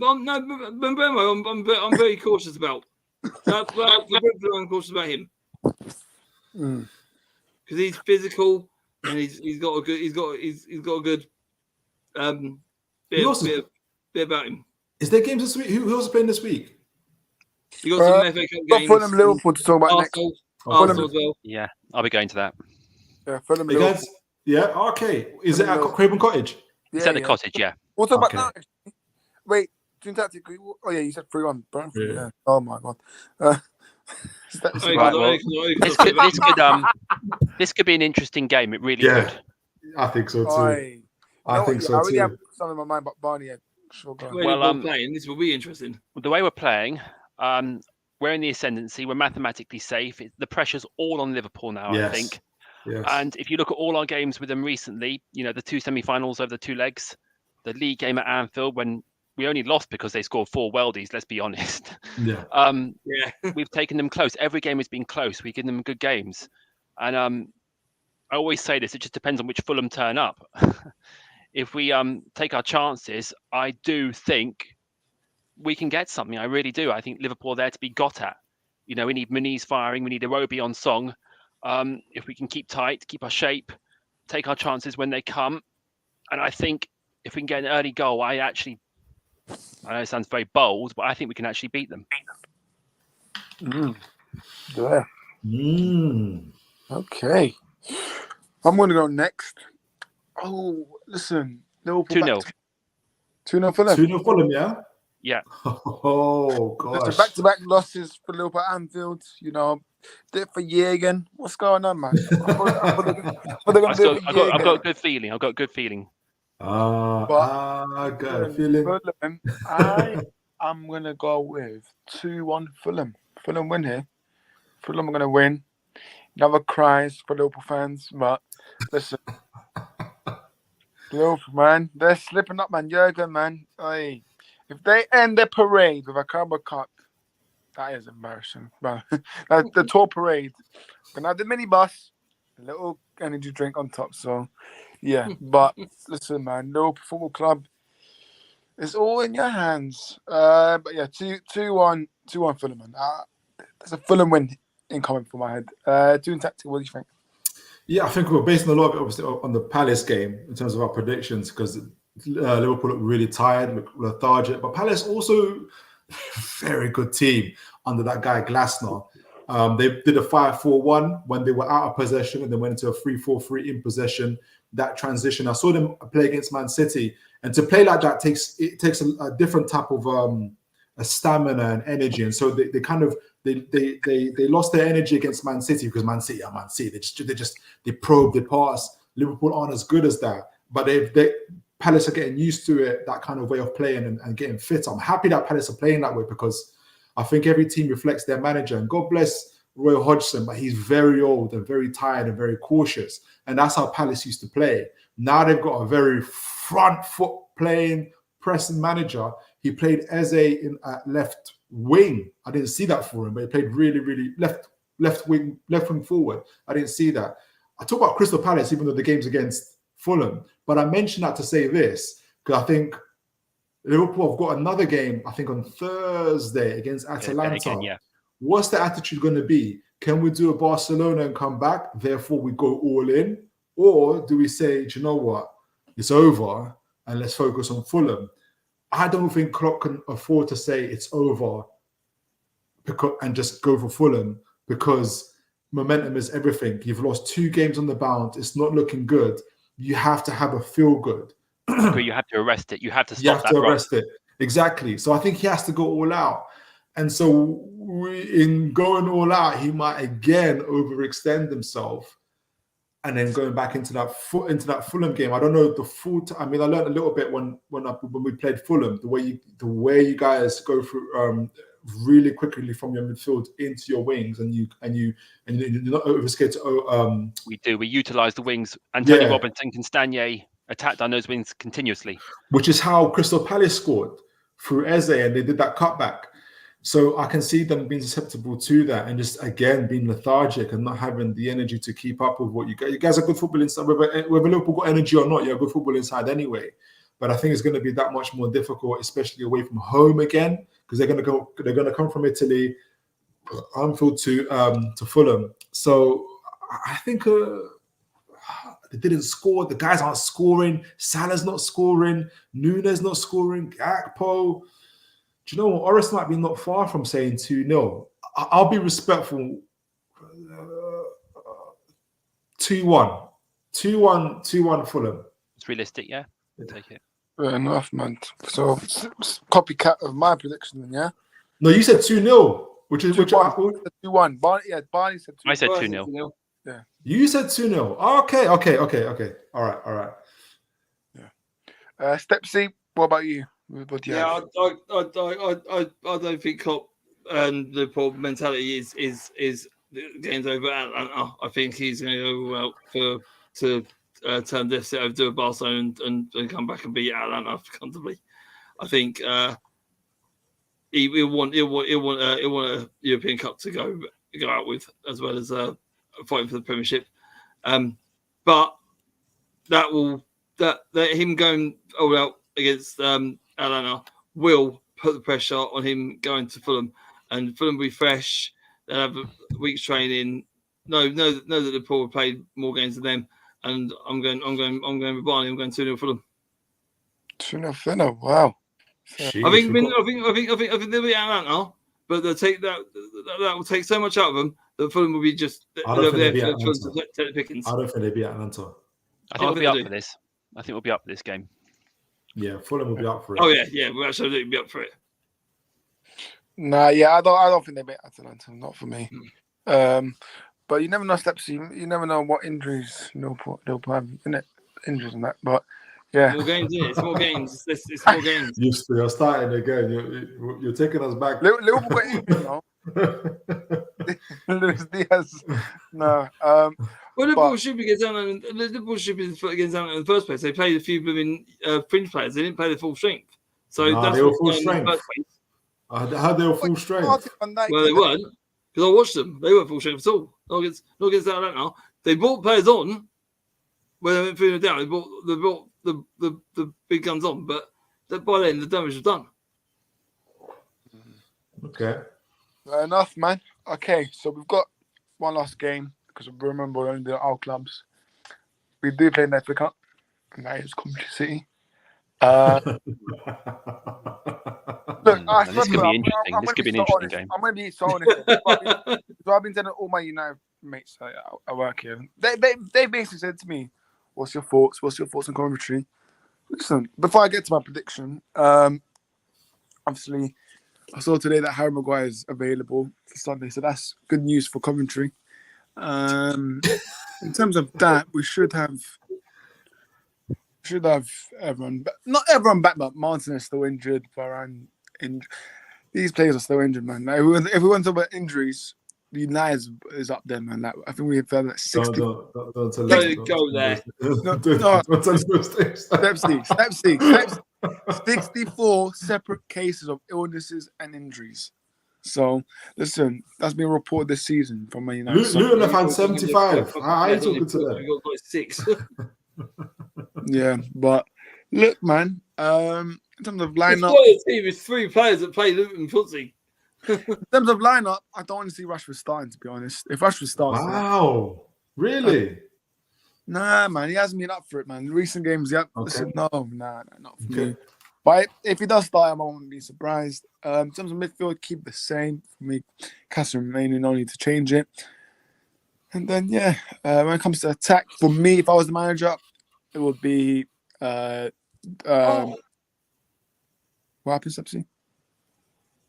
very cautious about. I'm cautious about him because he's physical and he's got a good bit about him. Is there games this week? Who else is playing this week? You got some FA Cup games. Fulham, Liverpool to talk about Arsenal, next. Arsenal as well. Yeah, I'll be going to that. Yeah, Fulham, Liverpool. Yeah, okay. Is it at Craven Cottage? It's at the Cottage, yeah. We'll talk about that. Wait, Toon Tactics. Oh, yeah, you said 3-1. Brentford. Yeah. Oh, my God. This could be an interesting game. It really could. I think so too. I really have something in my mind about Barney. Playing. This will be interesting. The way we're playing, we're in the ascendancy. We're mathematically safe. The pressure's all on Liverpool now, I think. Yes. And if you look at all our games with them recently, the two semi-finals over the two legs, the league game at Anfield when we only lost because they scored 4 worldies, let's be honest. Yeah. We've taken them close. Every game has been close. We've given them good games. And I always say this, it just depends on which Fulham turn up. If we take our chances, I do think we can get something. I really do. I think Liverpool are there to be got at. We need Muniz firing. We need Iwobi on song. If we can keep tight, keep our shape, take our chances when they come. And I think if we can get an early goal, I know it sounds very bold, but I think we can actually beat them. Yeah. Okay. I'm going to go next. Oh, listen. Liverpool 2-0. 2-0 Fulham. 2-0 Fulham, yeah? Yeah. Oh, gosh. Listen, back-to-back losses for Liverpool at Anfield. Did it for Jürgen. What's going on, man? I've got a good feeling. I've got a good feeling. I got a feeling. Fulham, I'm going to go with 2-1 Fulham. Fulham win here. Fulham are going to win. Never cries for Liverpool fans, but listen. Liverpool, man, they're slipping up, man. Jürgen, man. Hey, if they end their parade with a Carabao Cup, that is embarrassing. But the tour parade, we're going to have the minibus, a little energy drink on top. So, yeah. But listen, man, Liverpool Football Club, it's all in your hands. But yeah, 2-1 Fulham, man. There's a Fulham win incoming for my head. Toon Tactics, what do you think? Yeah, I think we're basing a lot of it obviously on the Palace game in terms of our predictions because Liverpool look really tired, look lethargic. But Palace also very good team under that guy Glasner. They did a 5-4-1 when they were out of possession and they went into a 3-4-3 in possession. That transition, I saw them play against Man City, and to play like that takes a different type of a stamina and energy. And so they lost their energy against Man City because Man City are Man City. They probe, they pass. Liverpool aren't as good as that, but Palace are getting used to it, that kind of way of playing and getting fit. I'm happy that Palace are playing that way because I think every team reflects their manager. And God bless Roy Hodgson, but he's very old and very tired and very cautious. And that's how Palace used to play. Now they've got a very front foot playing, pressing manager. He played Eze in left wing. I didn't see that for him, but he played really, really left wing forward. I didn't see that. I talk about Crystal Palace, even though the game's against Fulham, but I mentioned that to say this because I think Liverpool have got another game, I think on Thursday against Atalanta. Again, yeah. What's the attitude going to be? Can we do a Barcelona and come back? Therefore, we go all in? Or do we say, do you know what? it's over, and let's focus on Fulham. I don't think Klopp can afford to say it's over and just go for Fulham, because momentum is everything. You've lost 2 games on the bounce. It's not looking good. You have to have a feel good. You have to arrest it. You have to stop You have to arrest it. Exactly. So I think he has to go all out. And so in going all out, he might again overextend himself. And then going back into that Fulham game, I don't know the full. I mean, I learned a little bit when we played Fulham, the way you guys go through really quickly from your midfield into your wings, and you're not over scared to. We utilize the wings. Antonio Robinson, Castagne attacked on those wings continuously, which is how Crystal Palace scored through Eze, and they did that cutback. So I can see them being susceptible to that, and just again being lethargic and not having the energy to keep up with what you guys. You guys are good football inside. Whether Liverpool got energy or not, you're good football inside anyway. But I think it's going to be that much more difficult, especially away from home again, because they're going to come from Italy, Anfield to Fulham. So I think they didn't score. The guys aren't scoring. Salah's not scoring. Nunes not scoring. Gakpo. Do you know what? Orest might be not far from saying 2-0. I'll be respectful. 2-1. 2-1 Fulham. It's realistic, yeah? Take it. Fair enough, man. So, copycat of my prediction then, yeah? No, you said 2-0, which I thought. 2-1. Barney said 2-0. I said 2-0. Yeah. You said 2-0. Okay. All right. Yeah. Stepsy, what about you? What do you have? I don't think Klopp and the poor mentality is the game's over. I think he's going to go to turn this over to Barcelona and come back and beat Atlanta comfortably. I think he'll want a European Cup to go out with, as well as fighting for the Premiership. But that him going all out against Atlanta will put the pressure on him going to Fulham, and Fulham will be fresh. They'll have a week's training. Know that Liverpool have played more games than them, and I'm going with Barney. I'm going 2-0 Fulham. 2-0 Fulham. Wow. Jeez, I think they'll be Atlanta, but they'll take that will take so much out of them that Fulham will be just. I don't think they'll be Pickens. I don't think they'll be Atlanta. I think we'll be up for this. I think we'll be up for this game. Yeah, Fulham will be up for it. Oh yeah, we'll absolutely be up for it. Nah, yeah, I don't think they beat Atalanta. Not for me. But you never know, Stepsy. You never know what injuries they'll have in it, injuries and that. But yeah, more games. Yeah, it's more games. It's more games. You're starting again. You're taking us back. Liverpool got injured, no. Luis Diaz. No. Well, Liverpool should be against Atlanta. Liverpool should be against Atlanta in the first place. They played a few blooming fringe players. They didn't play the full strength. So that's they were full strength. How they were full strength? Well, they weren't, because I watched them. They weren't full strength at all. Not against Atlanta. They brought players on when they went through the down. They brought the big guns on, but by then the damage was done. Okay. Fair enough, man. Okay, so we've got one last game, because remember we're only our clubs. We do play Netflix Cup, and that is Coventry City. Look, this could be interesting. This could be an interesting game. I'm going to be so honest. So I've been telling all my United mates I work here. They basically said to me, "What's your thoughts? What's your thoughts on Coventry?" Listen, before I get to my prediction, obviously, I saw today that Harry Maguire is available for Sunday, so that's good news for Coventry. In terms of that, we should have everyone, but not everyone back. But Martin is still injured. Varane injured. These players are still injured, man. If we want to talk about injuries, the United is up there, man. Like, I think we've had 60. Don't go there. Stepsy. 64 separate cases of illnesses and injuries. So, listen, that's been reported this season from Man United. Luton have had 75. How are you talking to them? We got like 6. Yeah, but look, man. In terms of lineup, the team is 3 players that play Luton footsie. In terms of lineup, I don't want to see Rashford starting. To be honest, if Rashford starts, wow, really? Nah, man, he hasn't been up for it, man. In recent games, yeah. Okay. Not for me. But if he does start, I won't be surprised. In terms of midfield, keep the same for me. Castle remaining, no need to change it. And then, when it comes to attack, for me, if I was the manager, it would be what happened, Stepsy?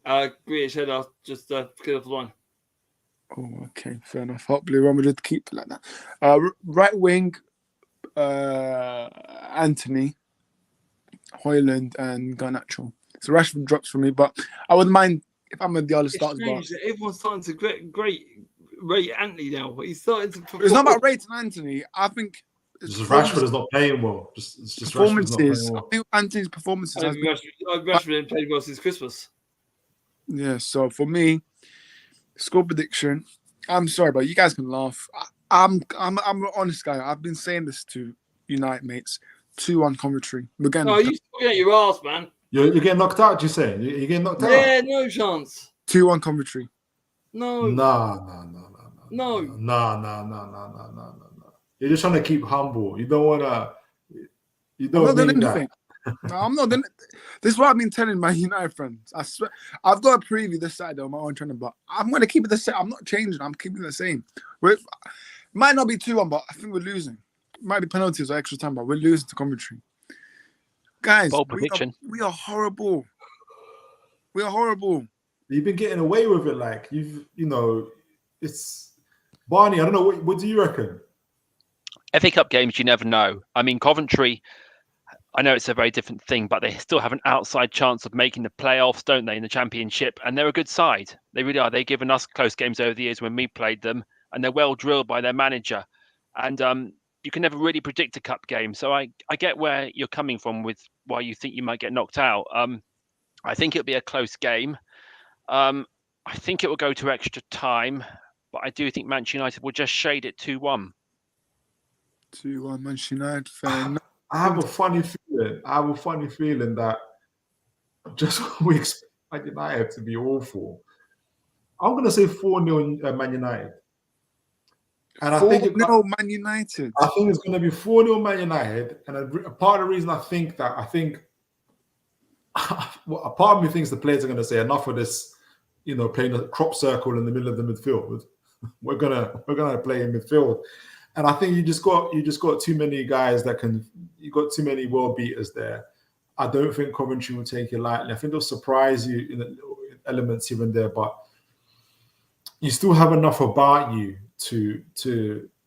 Grealish header, just clear off the line. Oh, okay, fair enough. Hopefully, Real Madrid keep it like that. Right wing, Anthony, Højlund, and Garnacho. So Rashford drops for me, but I wouldn't mind if I'm in the other starts. But everyone's starting to rate Anthony now. He's starting to. It's not about rating Anthony. I think Rashford is not playing well. It's just performances. Well. I think Anthony's performances. Rashford didn't play well since Christmas. Yeah, so for me, score prediction. I'm sorry, but you guys can laugh. I'm an honest guy. I've been saying this to United mates. 2-1 Coventry. You talking at your ass, man. You're getting knocked out. Do you say you're getting knocked out? Yeah, no chance. 2-1 Coventry. No. No. You're just trying to keep humble. You don't want to. You don't need that. No, I'm not doing. This is what I've been telling my United friends. I swear, I've got a preview this Saturday on my own channel, but I'm going to keep it the same. I'm not changing. I'm keeping it the same. It might not be 2-1, but I think we're losing. It might be penalties or extra time, but we're losing to Coventry. Guys, bold prediction. We are horrible. We are horrible. You've been getting away with it, like it's Barney. I don't know. What do you reckon? FA Cup games, you never know. I mean, Coventry, I know it's a very different thing, but they still have an outside chance of making the playoffs, don't they, in the Championship? And they're a good side. They really are. They've given us close games over the years when we played them, and they're well drilled by their manager. And you can never really predict a cup game. So I get where you're coming from with why you think you might get knocked out. I think it'll be a close game. I think it will go to extra time, but I do think Manchester United will just shade it 2-1. 2-1 Manchester United. Fair enough. I have a funny feeling that just we expect Man United to be awful. I'm going to say 4-0 Man United. And 4-0 Man United. I think it's going to be 4-0 Man United. And a part of the reason I think well, a part of me thinks the players are going to say enough of this, playing a crop circle in the middle of the midfield. We're gonna play in midfield. And I think you just got too many guys you got too many world beaters there. I don't think Coventry will take it lightly. I think they'll surprise you in the elements here and there, but you still have enough about you to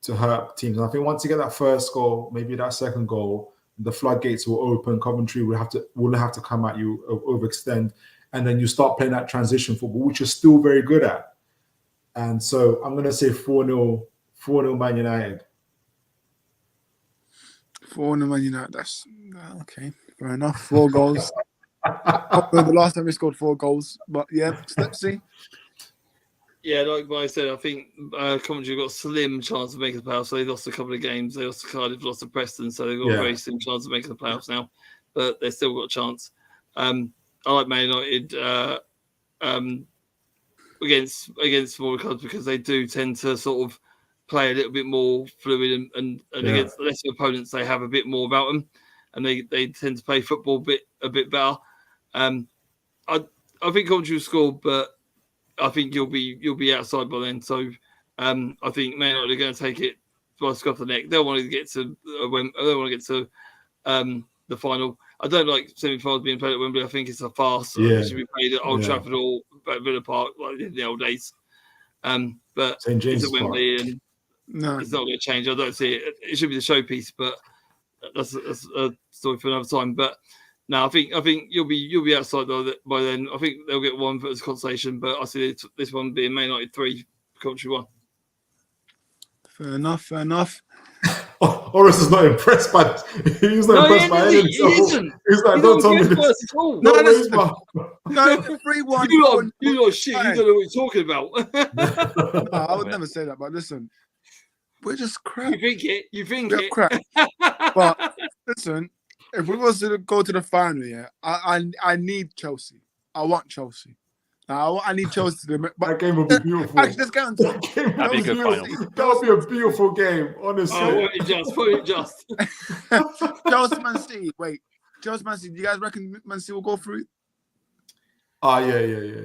hurt teams. And I think once you get that first goal, maybe that second goal, the floodgates will open. Coventry will have to come at you, overextend, and then you start playing that transition football, which you're still very good at. And so I'm going to say 4-0 Man United. 4-0 Man United. That's okay. Fair enough. 4 goals. The last time we scored 4 goals. But yeah, let's see. Yeah, like I said, I think Coventry got a slim chance of making the playoffs. So they lost a couple of games. They lost to Cardiff, lost to Preston. So they've got a very slim chance of making the playoffs now. But they've still got a chance. I like Man United against smaller clubs because they do tend to sort of play a little bit more fluid and against lesser opponents they have a bit more about them, and they tend to play football a bit better. I think Coventry will score, but I think you'll be outside by then. So I think Man United are going to take it by the scruff of the neck. They'll want to get to the final. I don't like semi-finals being played at Wembley. I think it's a farce. It should be played at Old Trafford or at Villa Park like in the old days. But St. James it's at Wembley Park. And it's not going to change. I don't see it. It should be the showpiece, but that's a story for another time. But no, I think you'll be outside by then. I think they'll get 1 for as consolation, but I see this one being Man United 3, Coventry 1. Fair enough. Orest is not impressed by this. He's not impressed by anything. He isn't. He's like, don't tell me this. No, 3-1. You lot shit. You don't know what you're talking about. No, I would never say that. But listen, we're just crap. You think it. Crap. But listen, if we was to go to the final, I need Chelsea. I want Chelsea. Now I need Chelsea to do it. But that game will be beautiful. actually, let's get on to it. That'd be a good final. That would be a beautiful game, honestly. Oh, put it just. Chelsea Man City. Wait, Chelsea Man City. Do you guys reckon Man City will go through? Oh, yeah.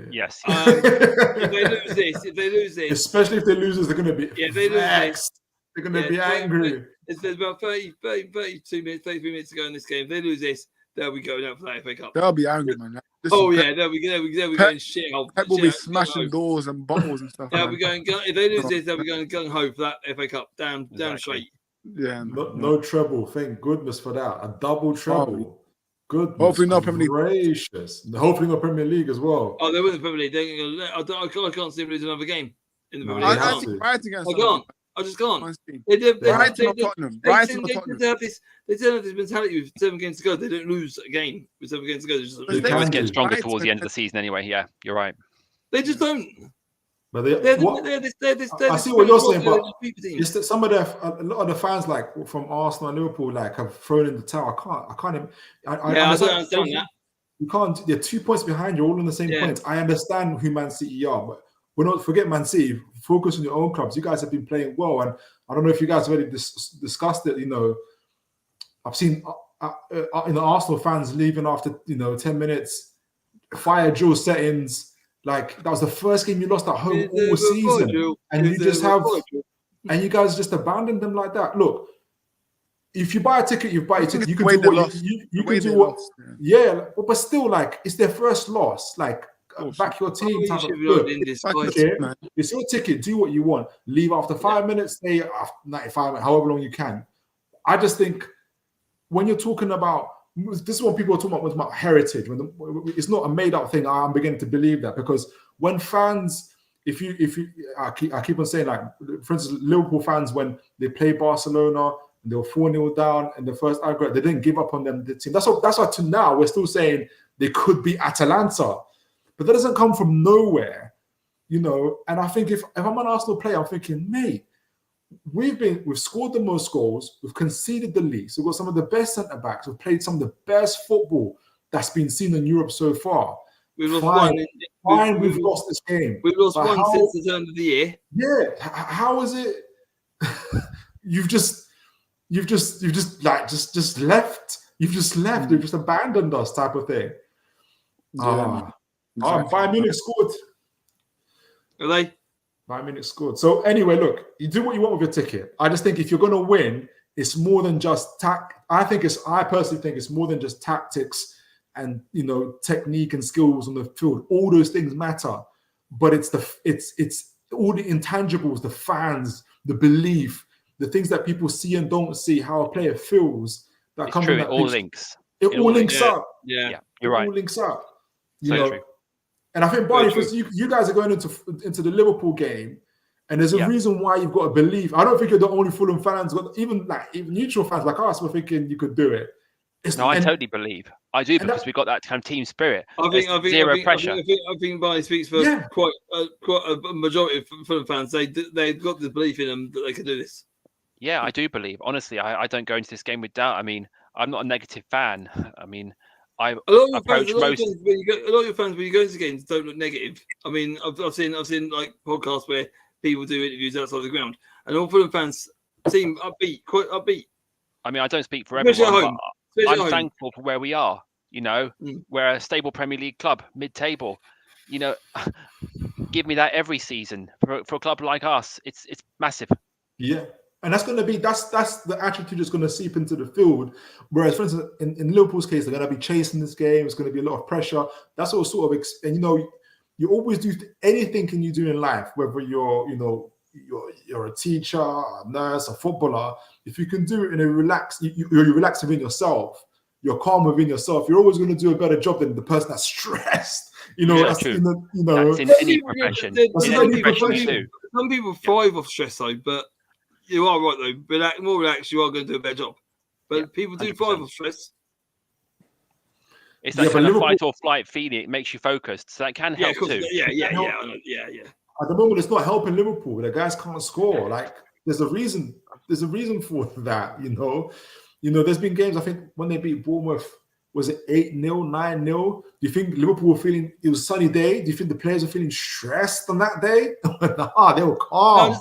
Yes. If they lose this, especially if they lose this, they're going to be if they lose this, they're going to be angry. There's about 32 minutes, 33 minutes to go in this game. If they lose this, they'll be going out for that FA Cup. They'll be angry, man. They'll be going shit hole. Pep will be smashing doors and bottles and stuff. They'll be going. If they lose this, they'll be going gung ho for that FA Cup. Down straight. Yeah. No treble. Thank goodness for that. A double treble. Good. Hopefully not Premier League. Gracious. Hopefully not Premier League as well. Oh, they win the Premier League. I can't see them lose another game in the Premier League. I can't. I just can't. Brighton or Tottenham. They have this mentality with 7 games to go. They don't lose a game with 7 games to go. They always get stronger towards the end of the season anyway. Yeah, you're right. They just don't. But I see what you're saying, but it's that a lot of the fans, like from Arsenal and Liverpool, like have thrown in the towel. I can't. I don't understand that. You can't. They're 2 points behind you, all on the same points. I understand who Man City are, but we're not forget Man City. Focus on your own clubs. You guys have been playing well, and I don't know if you guys already discussed it. I've seen Arsenal fans leaving after 10 minutes, fire drill settings. Like that was the first game you lost at home all season, and you guys just abandoned them like that. Look, if you buy a ticket, you buy a ticket. You can do what you can do. What, but still, like it's their first loss. Like back your team. It's your ticket. Do what you want. Leave after 5 minutes. Stay after 95, however long you can. I just think when you're talking about. This is what people are talking about heritage. It's not a made-up thing. I'm beginning to believe that because when fans, I keep on saying, like, for instance, Liverpool fans, when they play Barcelona and they were 4-0 down in the first aggregate, they didn't give up on them. The team. That's why to now we're still saying they could be Atalanta, but that doesn't come from nowhere, And I think if I'm an Arsenal player, I'm thinking, mate. We've scored the most goals, we've conceded the least, we've got some of the best centre-backs, we've played some of the best football that's been seen in Europe so far. We've lost one. We've lost this game. We've lost one since the turn of the year. Yeah. How is it you've just left. You've just left. You've just abandoned us type of thing. Bayern Munich scored. Are they? 5 minutes scored. So anyway, look, you do what you want with your ticket. I just think if you're going to win, it's more than just I personally think it's more than just tactics and technique and skills on the field. All those things matter, but it's all the intangibles, the fans, the belief, the things that people see and don't see, how a player feels. That come. It all links. It all links up. Yeah, you're right. It all links up. True. And I think, Barney, you guys are going into the Liverpool game, and there's a reason why you've got to believe. I don't think you're the only Fulham fans, but even neutral fans like us were thinking you could do it. I totally believe. I do because we've got that kind of team spirit. I think zero pressure. I think Barney speaks for quite a majority of Fulham fans. They've got the belief in them that they can do this. Yeah, I do believe. Honestly, I don't go into this game with doubt. I mean, I'm not a negative fan. I mean, a lot of your fans when you go into games don't look negative. I mean, I've seen like podcasts where people do interviews outside the ground, and all Fulham fans seem quite upbeat. I mean, I don't speak for everyone, but I'm thankful for where we are. We're a stable Premier League club, mid-table. Give me that every season for a club like us. It's massive. Yeah. And that's the attitude that's going to seep into the field. Whereas, for instance, in Liverpool's case, they're going to be chasing this game. It's going to be a lot of pressure. That's all sort of, you always do anything can you do in life, whether you're a teacher, a nurse, a footballer. If you can do it in a relaxed, you're relaxed within yourself. You're calm within yourself. You're always going to do a better job than the person that's stressed. That's in any profession. Some people thrive off stress, though, but. You are right though. More relaxed, you are going to do a better job. But people do thrive off stress. It's that kind of fight or flight feeling. It makes you focused, so that can help too. Yeah. At the moment, it's not helping Liverpool. The guys can't score. Like there's a reason. There's a reason for that. There's been games. I think when they beat Bournemouth, was it 8-0, 9-0? Do you think Liverpool were feeling, it was a sunny day? Do you think the players were feeling stressed on that day? Nah, they were calm. All I'll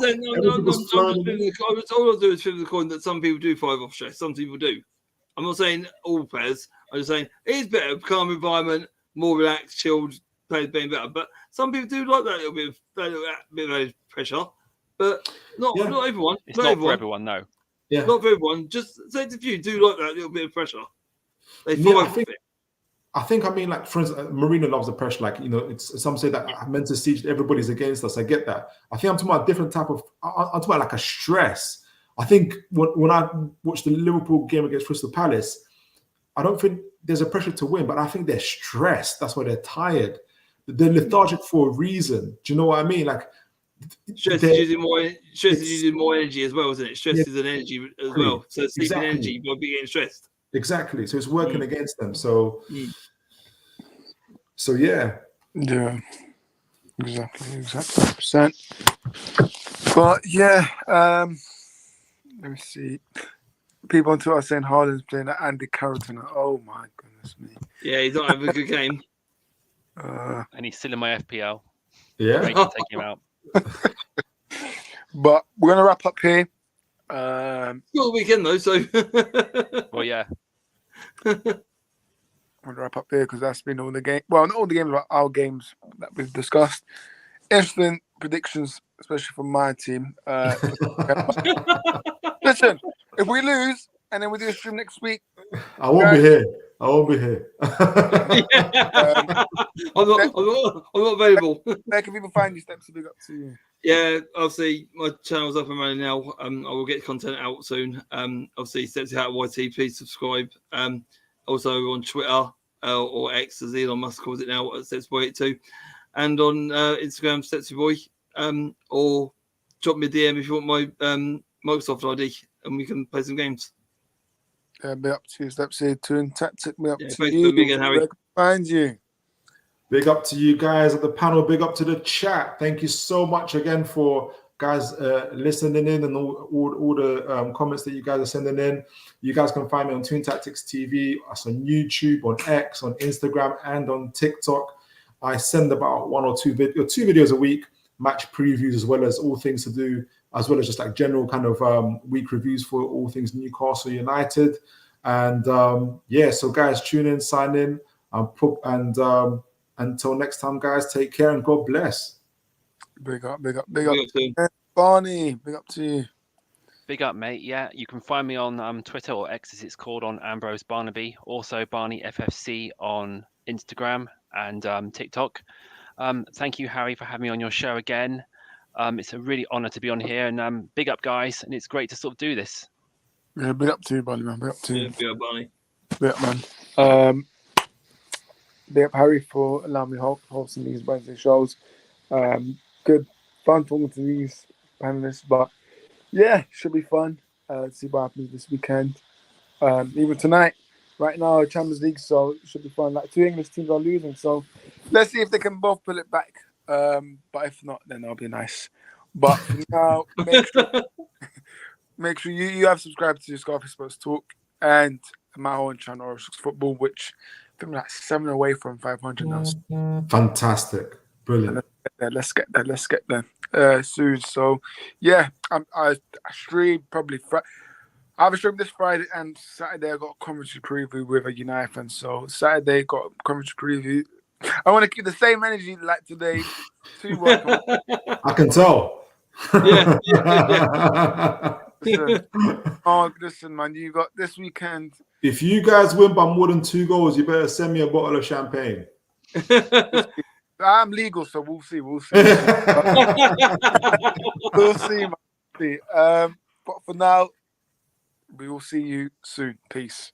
do is flip the coin that some people do thrive off stress. Some people do. I'm not saying all players. I'm just saying it is better, calm environment, more relaxed, chilled, players being better. But some people do like that little bit of pressure. But not everyone. It's not for everyone, no. Yeah. Not for everyone. Just say if you do like that little bit of pressure. They thrive with it. I think, like, for instance, Mourinho loves the pressure. Like, it's some say that mental siege, everybody's against us. I get that. I think I'm talking about a different type of, I'm talking about like a stress. I think when I watched the Liverpool game against Crystal Palace, I don't think there's a pressure to win, but I think they're stressed. That's why they're tired. They're lethargic for a reason. Do you know what I mean? Like, stress is using more energy as well, isn't it? Stress is an energy as well. So it's sleeping energy by being stressed. Exactly. So it's working against them. So yeah. Yeah. Exactly. 100%. But yeah, let me see. People on Twitter are saying Haaland's playing at Andy Carrollton. Oh my goodness me. Yeah, he's not having a good game. And he's still in my FPL. Yeah. Great to take him out. But we're gonna wrap up here. Not the weekend though, so well, yeah. I'm gonna wrap up here because that's been all the game. Well, not all the games, but our games that we've discussed. Interesting predictions, especially from my team. Listen, if we lose and then we do a stream next week, I won't be here. I'm not available. Where can people find you, Stepsy? Big up to you. Yeah, obviously my channel's up and running now. I will get content out soon. Obviously Stepsy at YT, please subscribe. Also on Twitter or X, as Elon Musk calls it now, at StepsyBoy82, and on Instagram StepsyBoy. Or drop me a DM if you want my Microsoft ID, and we can play some games. Big up to you, Stepsy. Toon Tactics. Big up to thanks you. for me again, Harry. Where can we find you? Big up to you guys at the panel. Big up to the chat. Thank you so much again for guys listening in and all the comments that you guys are sending in. You guys can find me on Toon Tactics TV, us on YouTube, on X, on Instagram, and on TikTok. I send about one or two videos a week, match previews, as well as all things to do, as well as just like general kind of week reviews for all things Newcastle United. And so guys, tune in, sign in, and until next time, guys, take care and God bless. Big up. Barney, big up to you. Big up, mate. Yeah, you can find me on Twitter, or X as it's called, on Ambrose Barnaby. Also, Barney FFC on Instagram and TikTok. Thank you, Harry, for having me on your show again. It's a really honour to be on here, and big up, guys. And it's great to sort of do this. Yeah, big up to you, Barney, man. Big up to you. Yeah, big up, Barney. Big up, man. Big up, Harry, for allowing me hosting these Wednesday shows. Good fun talking to these panelists, but yeah, should be fun. See what happens this weekend. Even tonight, right now, Champions League, so it should be fun. Like, 2 English teams are losing, so let's see if they can both pull it back. But if not, then that'll be nice. But for now, make sure you have subscribed to Scarface Sports Talk and my own channel, Orest Football, which I think we're like 7 away from 500 now. Fantastic. Brilliant. Let's get there soon. So yeah, I stream probably I have a stream this Friday, and Saturday I got a commentary preview with a United fan. So Saturday got a commentary preview. I want to keep the same energy like today. I can tell. Yeah. Listen, man, you got this weekend. If you guys win by more than 2 goals, you better send me a bottle of champagne. I'm legal, so we'll see. We'll see, man. But for now, we will see you soon. Peace.